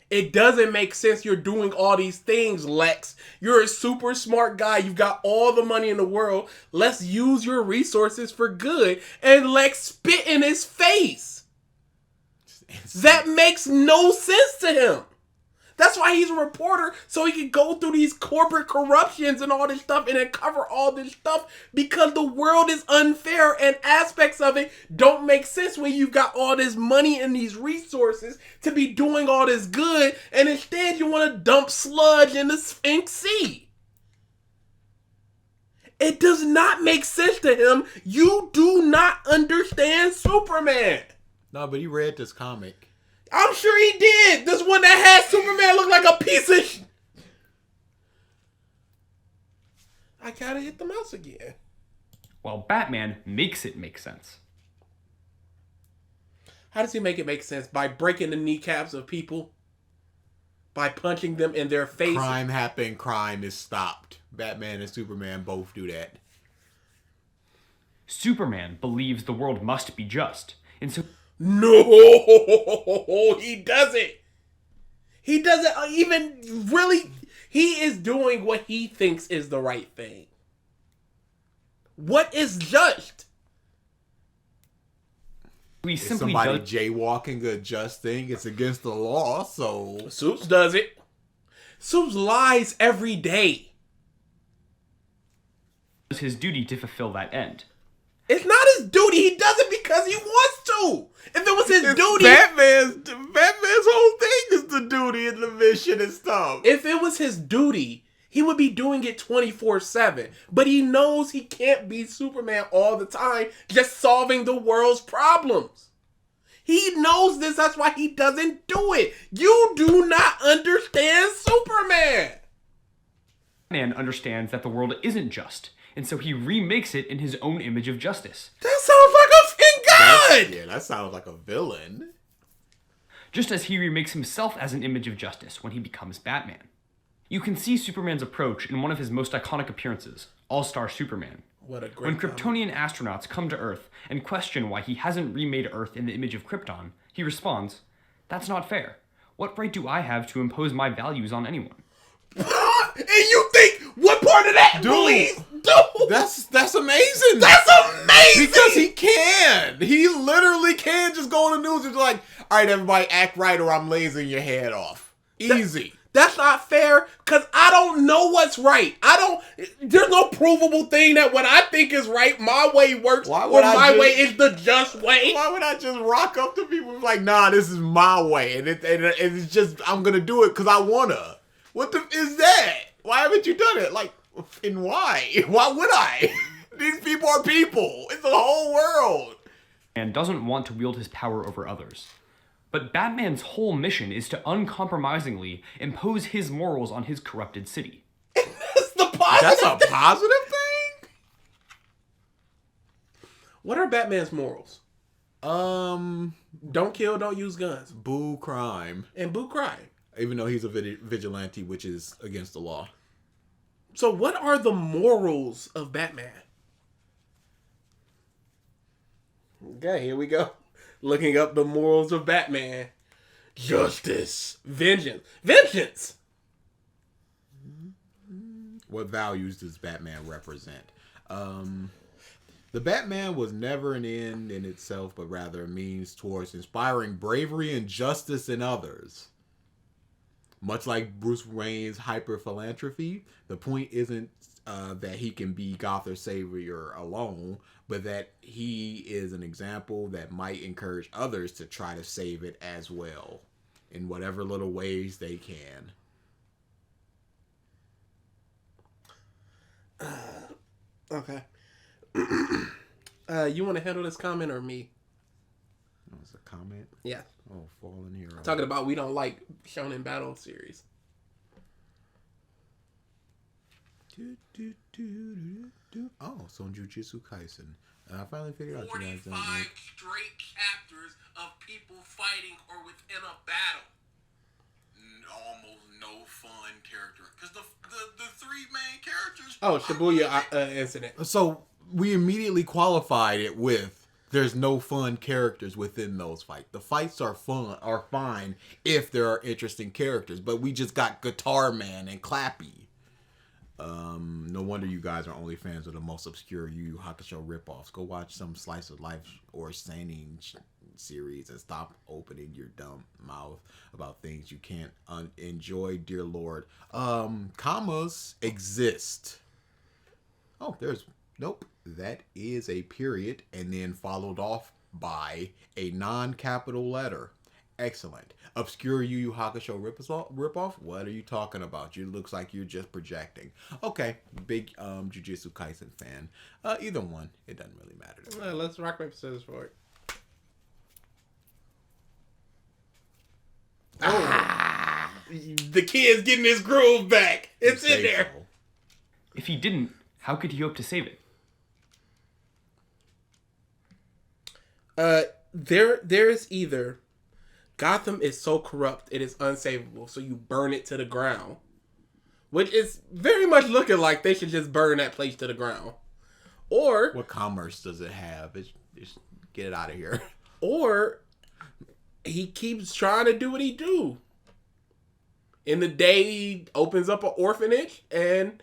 It doesn't make sense you're doing all these things, Lex. You're a super smart guy. You've got all the money in the world. Let's use your resources for good. And Lex spit in his face. That makes no sense to him. That's why he's a reporter, so he can go through these corporate corruptions and all this stuff and then cover all this stuff, because the world is unfair and aspects of it don't make sense when you've got all this money and these resources to be doing all this good, and instead you want to dump sludge in the Sphinx Sea. It does not make sense to him. You do not understand Superman. No, but he read this comic. I'm sure he did. This one that had Superman look like a piece of I gotta hit the mouse again. While Batman makes it make sense. How does he make it make sense? By breaking the kneecaps of people? By punching them in their face? Crime happened, crime is stopped. Batman and Superman both do that. Superman believes the world must be just, and so No, he doesn't. He doesn't even really. He is doing what he thinks is the right thing. What is just? he If simply somebody does jaywalking a just thing, it's against the law, so... Supes does it. Supes lies every day. his duty to fulfill that end. It's not his duty. He does it because he wants to. If it was his duty... Batman's whole thing is the duty and the mission and stuff. If it was his duty, he would be doing it 24/7. But he knows he can't be Superman all the time, just solving the world's problems. He knows this. That's why he doesn't do it. You do not understand Superman. Batman understands that the world isn't just, and so he remakes it in his own image of justice. That sounds like a fin god. Yeah, that sounds like a villain. Just as he remakes himself as an image of justice when he becomes Batman. You can see Superman's approach in one of his most iconic appearances, All-Star Superman. What a great When comment. Kryptonian astronauts come to Earth and question why he hasn't remade Earth in the image of Krypton, he responds, "That's not fair. What right do I have to impose my values on anyone?" And you think what part of that believes? Dude, That's amazing. that's amazing. Because he can. He literally can just go on the news and be like, all right, everybody act right or I'm lasering your head off. Easy. That's not fair, because I don't know what's right. There's no provable thing that what I think is right, my way works, Why or would I my just- way is the just way. Why would I just rock up to people and be like, nah, this is my way. And it's just, I'm going to do it because I want to. What the is that? Why haven't you done it? Like, and why? Why would I? These people are people. It's the whole world. And doesn't want to wield his power over others. But Batman's whole mission is to uncompromisingly impose his morals on his corrupted city. That's the positive. That's a positive thing? What are Batman's morals? Don't Don't kill, don't use guns. boo crime. And boo crime. Even though he's a vigilante, which is against the law. So what are the morals of Batman? Okay, here we go. Looking up the morals of Batman. Justice. Vengeance. Vengeance! What values does Batman represent? The Batman was never an end in itself, but rather a means towards inspiring bravery and justice in others. Much like Bruce Wayne's hyper-philanthropy, the point isn't that he can be Gotham's savior alone, but that he is an example that might encourage others to try to save it as well, in whatever little ways they can. Okay. You want to handle this comment or me? That's a comment. Yeah. Oh, fallen hero. Talking about we don't like Shonen Battle series. Oh, so Jujutsu Kaisen. I finally figured out you guys don't 45 like... straight chapters of people fighting or within a battle. Almost no fun character. Because the three main characters... Oh, Shibuya incident. So we immediately qualified it with there's no fun characters within those fights. The fights are fine if there are interesting characters, but we just got Guitar Man and Clappy. No wonder you guys are only fans of the most obscure Yu Yu Hakusho ripoffs. Go watch some Slice of Life or Seinen series and stop opening your dumb mouth about things you can't enjoy, dear Lord. Commas exist. Oh, nope. That is a period and then followed off by a non-capital letter. Excellent. Obscure Yu Yu Hakusho ripoff? What are you talking about? You looks like you're just projecting. Okay, big Jujutsu Kaisen fan. Either one, it doesn't really matter to me. Let's rock paper scissors for it. Oh, the kid's getting his groove back. It's in there. So. If he didn't, how could he hope to save it? There's either Gotham is so corrupt it is unsavable, so you burn it to the ground, which is very much looking like they should just burn that place to the ground, or What commerce does it have? It's get it out of here. or he keeps trying to do what he do. In the day he opens up an orphanage and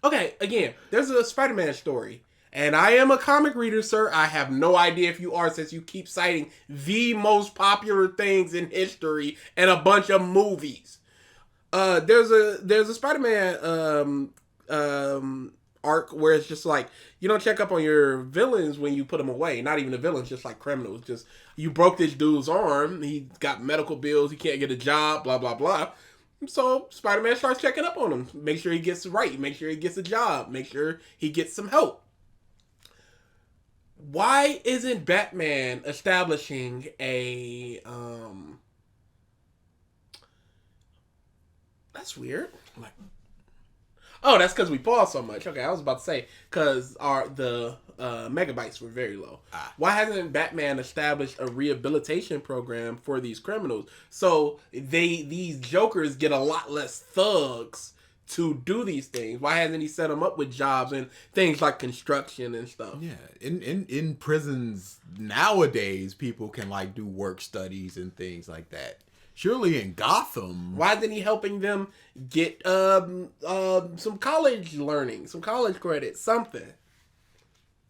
okay, again, there's a Spider-Man story. And I am a comic reader, sir. I have no idea if you are, since you keep citing the most popular things in history and a bunch of movies. There's a Spider-Man arc where it's just like you don't check up on your villains when you put them away. Not even the villains, just like criminals. Just you broke this dude's arm. He got medical bills. He can't get a job. Blah blah blah. So Spider-Man starts checking up on him. Make sure he gets right. Make sure he gets a job. Make sure he gets some help. Why isn't Batman establishing a that's weird. Like, oh, that's because we paused so much. Okay, I was about to say because the megabytes were very low. Why hasn't Batman established a rehabilitation program for these criminals so these jokers get a lot less thugs to do these things? Why hasn't he set them up with jobs and things like construction and stuff? Yeah, in prisons nowadays, people can like do work studies and things like that. Surely in Gotham, why isn't he helping them get some college learning, some college credit, something,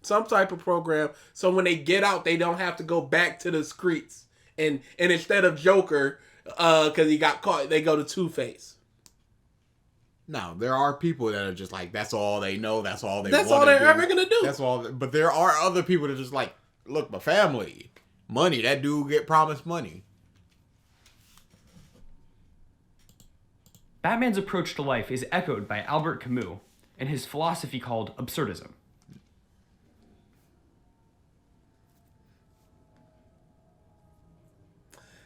some type of program, so when they get out, they don't have to go back to the streets and instead of Joker, because he got caught, they go to Two-Face. now there are people that are just like that's all they know, that's all they're ever gonna do. That's all. But there are other people that are just like, look, my family, money. That dude get promised money. Batman's approach to life is echoed by Albert Camus in his philosophy called absurdism.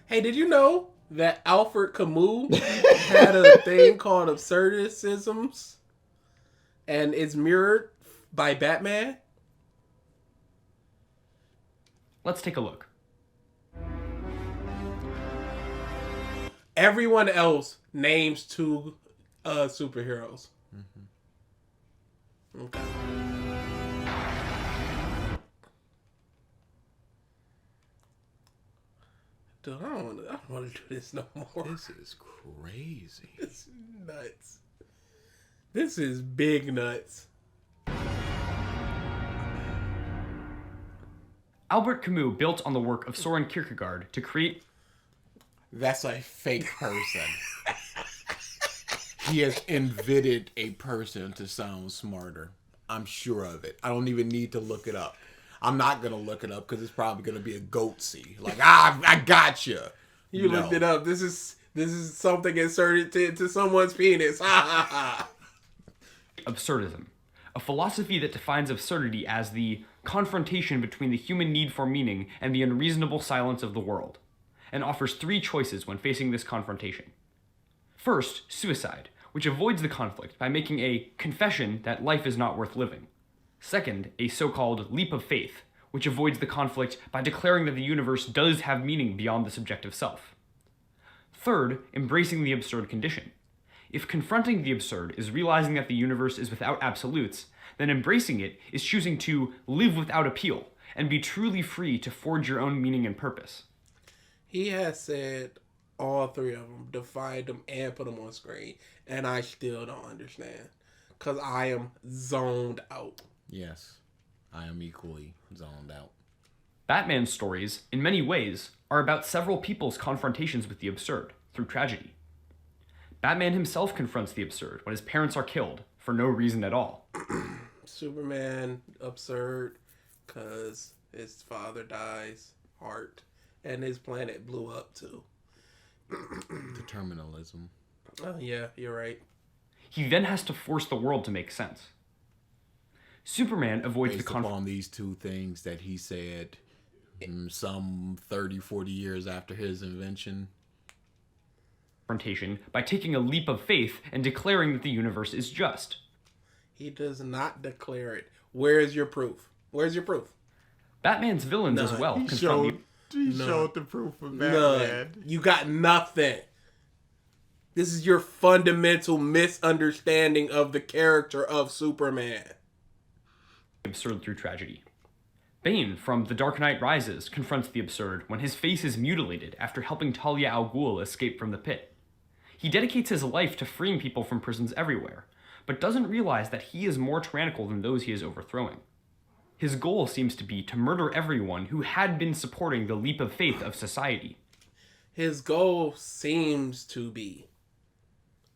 Hey, did you know that Alfred Camus had a thing called absurdisms, and it's mirrored by Batman? Let's take a look. Everyone else names two superheroes. Mm-hmm. Okay. Dude, I don't want to do this no more. This is crazy. This is nuts. This is big nuts. Albert Camus built on the work of Soren Kierkegaard to create... That's a fake person. He has invented a person to sound smarter. I'm sure of it. I don't even need to look it up. I'm not going to look it up because it's probably going to be a goatsy. Like, I got you. You looked it up. This is something inserted to someone's penis. Ha ha ha. Absurdism, a philosophy that defines absurdity as the confrontation between the human need for meaning and the unreasonable silence of the world, and offers three choices when facing this confrontation. First, suicide, which avoids the conflict by making a confession that life is not worth living. Second, a so-called leap of faith, which avoids the conflict by declaring that the universe does have meaning beyond the subjective self. Third, embracing the absurd condition. If confronting the absurd is realizing that the universe is without absolutes, then embracing it is choosing to live without appeal and be truly free to forge your own meaning and purpose. He has said all three of them, defined them, and put them on screen, and I still don't understand because I am zoned out. Yes, I am equally zoned out. Batman's stories, in many ways, are about several people's confrontations with the absurd through tragedy. Batman himself confronts the absurd when his parents are killed for no reason at all. Superman, absurd, because his father dies, heart, and his planet blew up too. Determinalism. Oh yeah, you're right. He then has to force the world to make sense. Superman avoids Based the conflict upon these two things that he said some 30, 40 years after his invention. confrontation by taking a leap of faith and declaring that the universe is just. He does not declare it. Where is your proof? Where's your proof? Batman's villains as well He confront showed the proof of Batman. None. You got nothing. This is your fundamental misunderstanding of the character of Superman. the absurd through tragedy. Bane from The Dark Knight Rises confronts the absurd when his face is mutilated after helping Talia al Ghul escape from the pit. He dedicates his life to freeing people from prisons everywhere, but doesn't realize that he is more tyrannical than those he is overthrowing. His goal seems to be to murder everyone who had been supporting the leap of faith of society. His goal seems to be.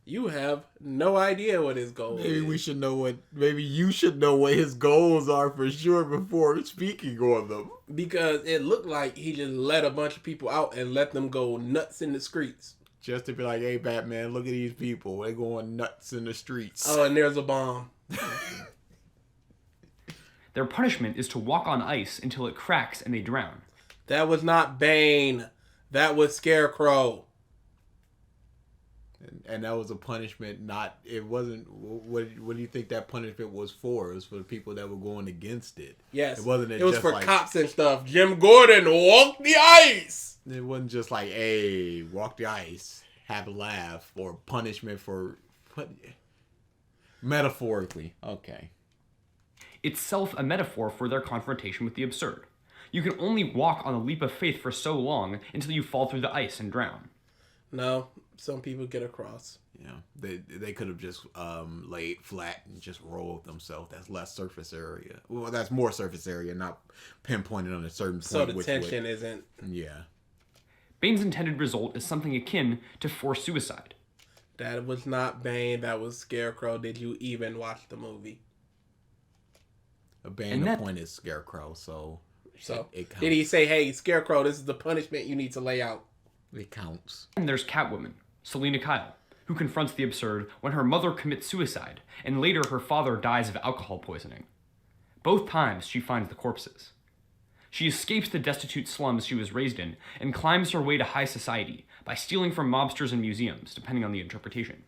You have no idea what his goal is. Maybe you should know what his goals are for sure before speaking on them. Because it looked like he just let a bunch of people out and let them go nuts in the streets. Just to be like, hey, Batman, look at these people. They're going nuts in the streets. Oh, and there's a bomb. Their punishment is to walk on ice until it cracks and they drown. That was not Bane. That was Scarecrow. And that was a punishment, it wasn't, what do you think that punishment was for? It was for the people that were going against it. Yes. It wasn't It was just for like, cops and stuff. Jim Gordon, walk the ice! It wasn't just like, hey, walk the ice, have a laugh, or punishment for, metaphorically. Okay. Itself a metaphor for their confrontation with the absurd. You can only walk on the leap of faith for so long until you fall through the ice and drown. No, some people get across. Yeah, they could have just laid flat and just rolled themselves. That's less surface area. Well, that's more surface area, not pinpointed on a certain point. So the tension isn't... Yeah. Bane's intended result is something akin to forced suicide. That was not Bane, that was Scarecrow. Did you even watch the movie? A Bane appointed Scarecrow, so it counts. Did he say, hey, Scarecrow, this is the punishment you need to lay out? It counts. And there's Catwoman, Selena Kyle. who confronts the absurd when her mother commits suicide, and later her father dies of alcohol poisoning. Both times she finds the corpses. She escapes the destitute slums she was raised in and climbs her way to high society by stealing from mobsters and museums, depending on the interpretation.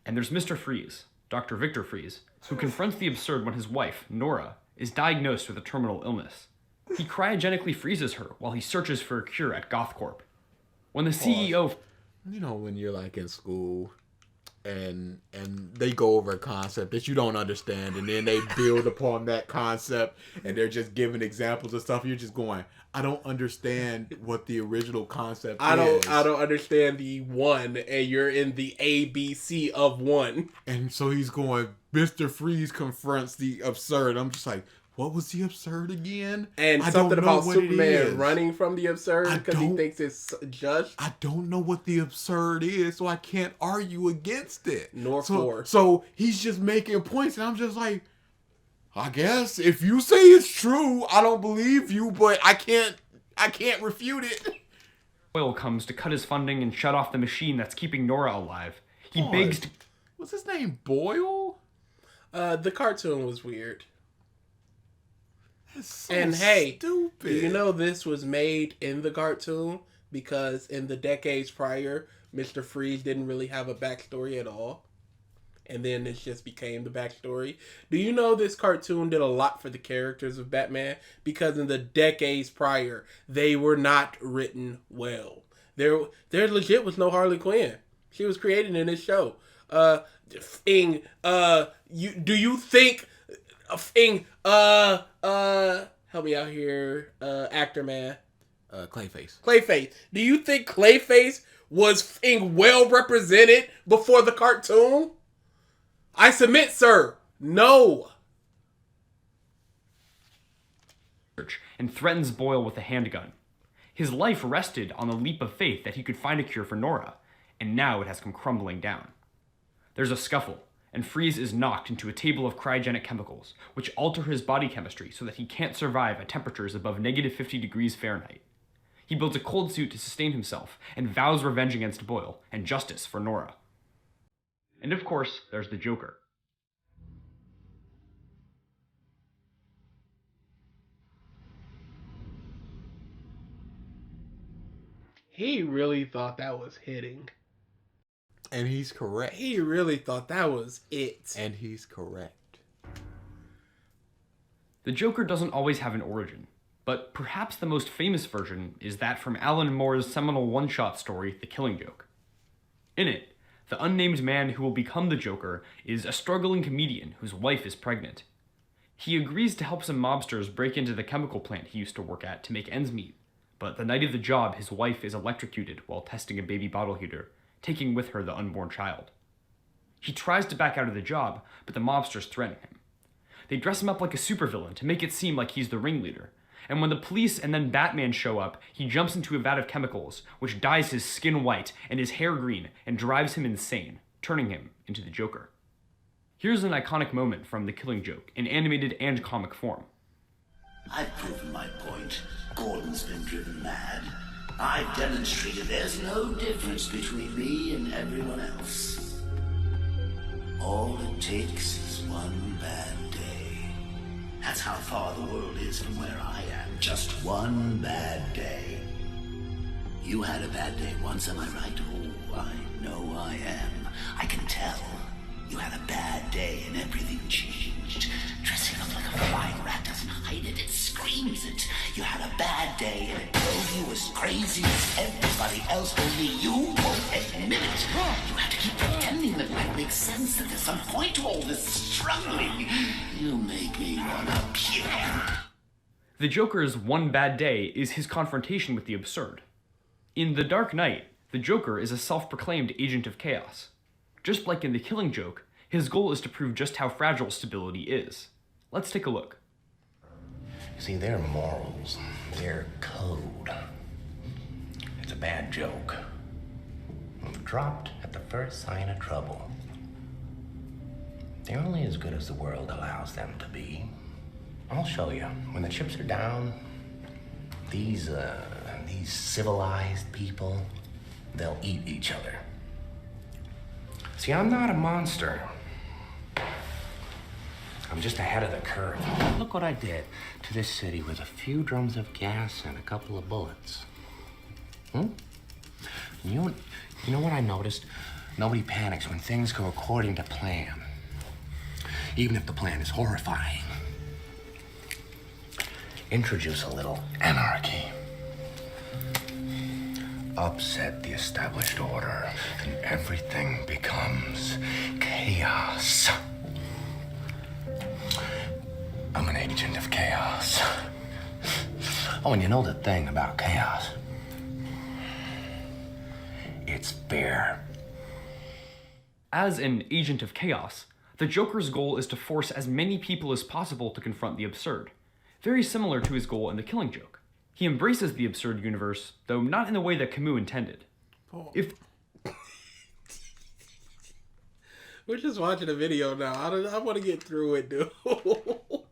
And there's Mr. Freeze, Dr. Victor Freeze, who confronts the absurd when his wife, Nora, is diagnosed with a terminal illness. He cryogenically freezes her while he searches for a cure at GothCorp. When the CEO... You know, when you're like in school and they go over a concept that you don't understand, and then they build upon that concept, and they're just giving examples of stuff, you're just going, I don't understand what the original concept is. I don't understand the one, and you're in the ABC of one. And so he's going, Mr. Freeze confronts the absurd. I'm just like, what was the absurd again? And I something don't know about what Superman running from the absurd because he don't- thinks it's just. I don't know what the absurd is, so I can't argue against it. Nor for. So he's just making points, and I'm just like, I guess if you say it's true, I don't believe you, but I can't refute it. Boyle comes to cut his funding and shut off the machine that's keeping Nora alive. He begs to... What's his name? Boyle? The cartoon was weird. That's so And hey, stupid. do you know this was made in the cartoon? Because in the decades prior, Mr. Freeze didn't really have a backstory at all. And then it just became the backstory. Do you know this cartoon did a lot for the characters of Batman? Because in the decades prior, they were not written well. There legit was no Harley Quinn. She was created in this show. Help me out here, actor man. Clayface. Do you think Clayface was well represented before the cartoon? I submit, sir. No. And threatens Boyle with a handgun. His life rested on the leap of faith that he could find a cure for Nora, and now it has come crumbling down. There's a scuffle, and Freeze is knocked into a table of cryogenic chemicals, which alter his body chemistry so that he can't survive at temperatures above -50 degrees Fahrenheit. He builds a cold suit to sustain himself, and vows revenge against Boyle, and justice for Nora. And of course, there's the Joker. He really thought that was hitting. And he's correct. He really thought that was it. And he's correct. The Joker doesn't always have an origin, but perhaps the most famous version is that from Alan Moore's seminal one-shot story, The Killing Joke. In it, the unnamed man who will become the Joker is a struggling comedian whose wife is pregnant. He agrees to help some mobsters break into the chemical plant he used to work at to make ends meet, but the night of the job, his wife is electrocuted while testing a baby bottle heater, taking with her the unborn child. He tries to back out of the job, but the mobsters threaten him. They dress him up like a supervillain to make it seem like he's the ringleader, and when the police and then Batman show up, he jumps into a vat of chemicals, which dyes his skin white and his hair green and drives him insane, turning him into the Joker. Here's an iconic moment from The Killing Joke in animated and comic form. I've proven my point. Gordon's been driven mad. I've demonstrated there's no difference between me and everyone else. All it takes is one bad day. That's how far the world is from where I am. Just one bad day. You had a bad day once, am I right? Oh, I know I am. I can tell. You had a bad day and everything changed. Dressing up like a flying rat doesn't hide it, it screams it. You had a bad day and it drove you as crazy as everybody else, only you won't admit it. You have to keep pretending that life makes sense, that there's some point to all this struggling. You make me wanna puke. The Joker's one bad day is his confrontation with the absurd. In The Dark Knight, the Joker is a self-proclaimed agent of chaos. Just like in The Killing Joke, his goal is to prove just how fragile stability is. Let's take a look. You see, their morals, their code, it's a bad joke. Dropped at the first sign of trouble. They're only as good as the world allows them to be. I'll show you. When the chips are down, these civilized people, they'll eat each other. See, I'm not a monster. I'm just ahead of the curve. Look what I did to this city with a few drums of gas and a couple of bullets. You know what I noticed? Nobody panics when things go according to plan. Even if the plan is horrifying. Introduce a little anarchy. Upset the established order, and everything becomes chaos. I'm an agent of chaos. Oh, and you know the thing about chaos? It's fair. As an agent of chaos, the Joker's goal is to force as many people as possible to confront the absurd, very similar to his goal in The Killing Joke. He embraces the absurd universe, though not in the way that Camus intended. We're just watching a video now. I want to get through it, dude.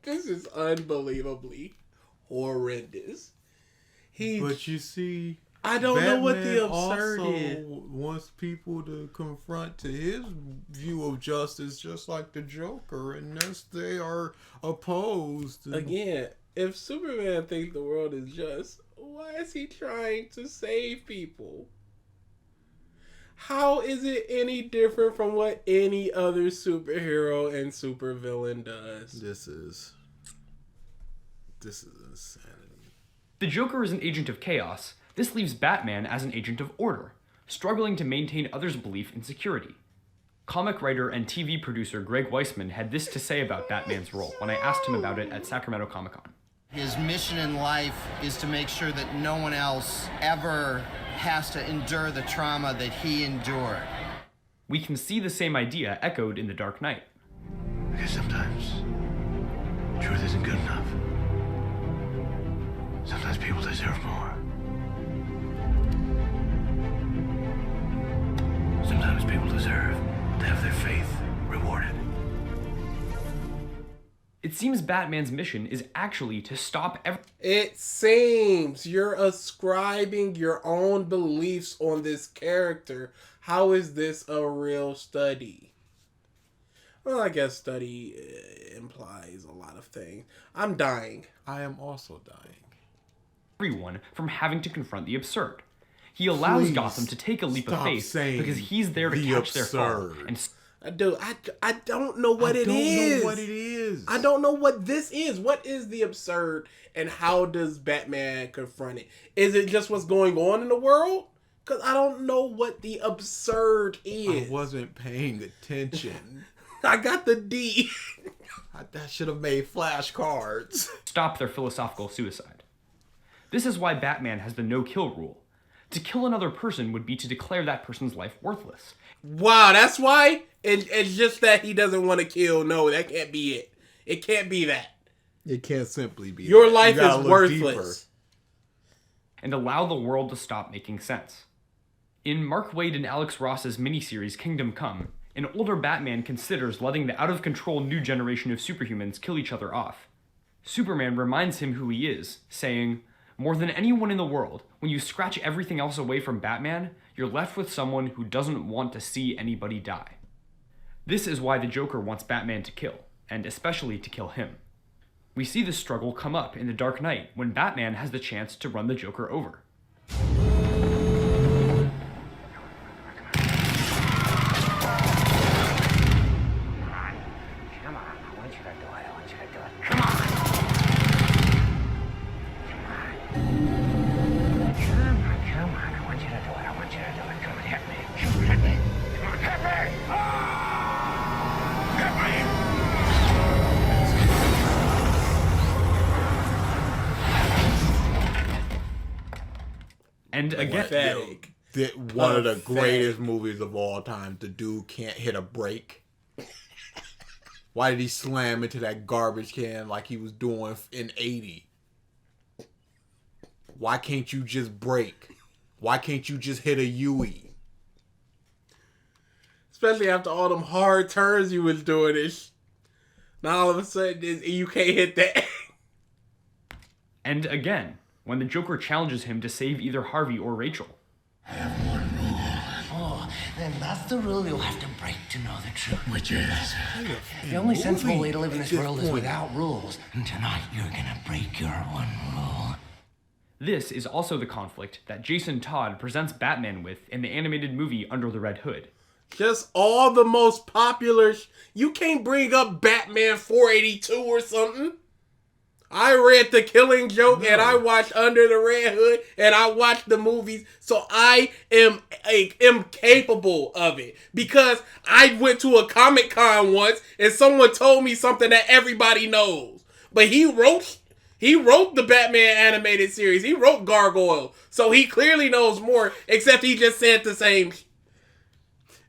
This is unbelievably horrendous. But you see, I don't know what the Batman absurd also is. wants people to confront to his view of justice, just like the Joker, unless they are opposed. Again, if Superman thinks the world is just, why is he trying to save people? How is it any different from what any other superhero and supervillain does? This is insanity. The Joker is an agent of chaos. This leaves Batman as an agent of order, struggling to maintain others' belief in security. Comic writer and TV producer Greg Weisman had this to say about Batman's role when I asked him about it at Sacramento Comic-Con. His mission in life is to make sure that no one else ever has to endure the trauma that he endured. We can see the same idea echoed in The Dark Knight. Because sometimes truth isn't good enough. Sometimes people deserve more. Sometimes people deserve to have their faith rewarded. It seems Batman's mission is actually to stop It seems you're ascribing your own beliefs on this character. How is this a real study? Well, I guess study implies a lot of things. I'm dying. I am also dying. Everyone from having to confront the absurd. He allows Please Gotham to take a leap of faith saying because he's there to catch their fall. And I don't know what it is. I don't know what this is. What is the absurd and how does Batman confront it? Is it just what's going on in the world? Because I don't know what the absurd is. I wasn't paying attention. I got the D. That should have made flashcards. Stop their philosophical suicide. This is why Batman has the no-kill rule. To kill another person would be to declare that person's life worthless. Wow, that's why? It's just that he doesn't want to kill. No, that can't be it. It can't be that. It can't simply be Your that. life is worthless. And allow the world to stop making sense. In Mark Waid and Alex Ross's miniseries Kingdom Come, an older Batman considers letting the out-of-control new generation of superhumans kill each other off. Superman reminds him who he is, saying, "More than anyone in the world, when you scratch everything else away from Batman, you're left with someone who doesn't want to see anybody die." This is why the Joker wants Batman to kill, and especially to kill him. We see this struggle come up in The Dark Knight when Batman has the chance to run the Joker over. And again, one of the greatest movies of all time. The dude can't hit a brake. Why did he slam into that garbage can like he was doing in 80? Why can't you just brake? Why can't you just hit a UE? Especially after all them hard turns you was doing this. Now all of a sudden you can't hit that. And again, when the Joker challenges him to save either Harvey or Rachel. I have one rule. Oh, Then that's the rule you'll have to break to know the truth. Which is? The only sensible way to live in this At this world is point. without rules. And tonight you're gonna break your one rule. This is also the conflict that Jason Todd presents Batman with in the animated movie Under the Red Hood. Just all the most popular... You can't bring up Batman 482 or something. I read The Killing Joke and I watched Under the Red Hood and I watched the movies. So I am capable of it. Because I went to a Comic-Con once and someone told me something that everybody knows. But he wrote the Batman animated series. He wrote Gargoyle. So he clearly knows more, except he just said the same.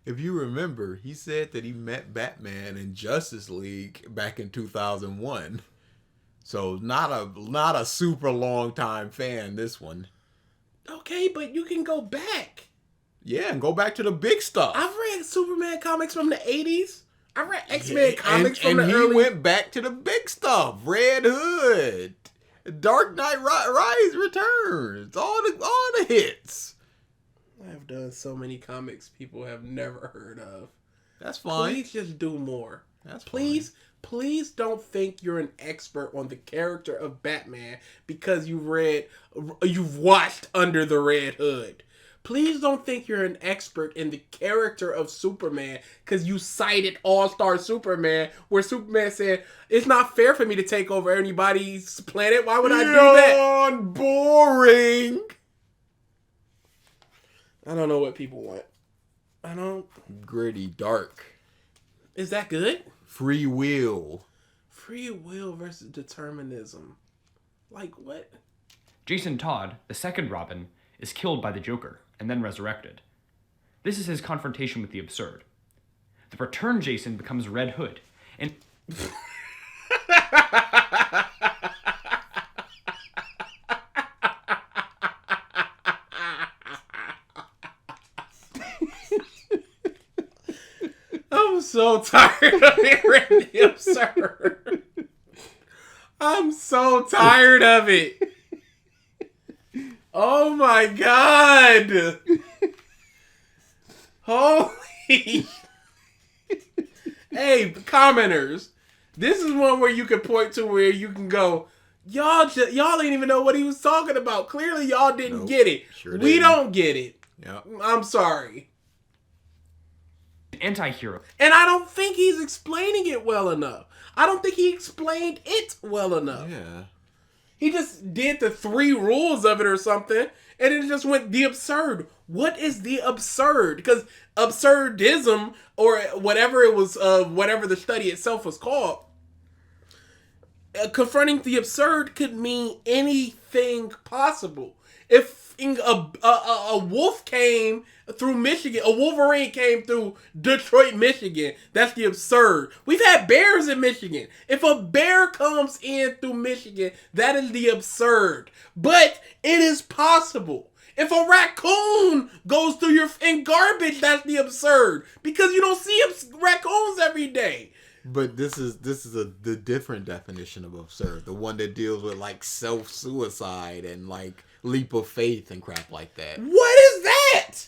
If you remember, he said that he met Batman in Justice League back in 2001. So not a super long time fan, this one. Okay, but you can go back. Yeah, and go back to the big stuff. I've read Superman comics from the 80s. I read X-Men comics from the early... And he went back to the big stuff. Red Hood. Dark Knight Rise Returns. All the hits. I've done so many comics people have never heard of. That's fine. Please just do more. That's Please don't think you're an expert on the character of Batman because you've watched Under the Red Hood. Please don't think you're an expert in the character of Superman because you cited All-Star Superman where Superman said, it's not fair for me to take over anybody's planet. Why would I do that? Boring. I don't know what people want. Gritty, dark. Is that good? Free will. Free will versus determinism. Like what? Jason Todd, the second Robin, is killed by the Joker and then resurrected. This is his confrontation with the absurd. The returned Jason becomes Red Hood, and... I'm so tired of hearing the absurd. I'm so tired of it. Oh my god. Holy. Hey, commenters. This is one where you can point to where you can go, y'all ain't even know what he was talking about. Clearly y'all didn't get it. We don't get it. Yep. I'm sorry. Anti-hero. And I don't think he's explaining it well enough. I don't think he explained it well enough. Yeah. He just did the 3 rules of it or something, and it just went the absurd. What is the absurd? Because absurdism, or whatever it was, whatever the study itself was called, confronting the absurd could mean anything possible. If a wolf came through Michigan, a Wolverine came through Detroit, Michigan, that's the absurd. We've had bears in Michigan. If a bear comes in through Michigan, that is the absurd. But it is possible. If a raccoon goes through your garbage, that's the absurd. Because you don't see raccoons every day. But this is the different definition of absurd. The one that deals with like self-suicide and like leap of faith and crap like that. What is that?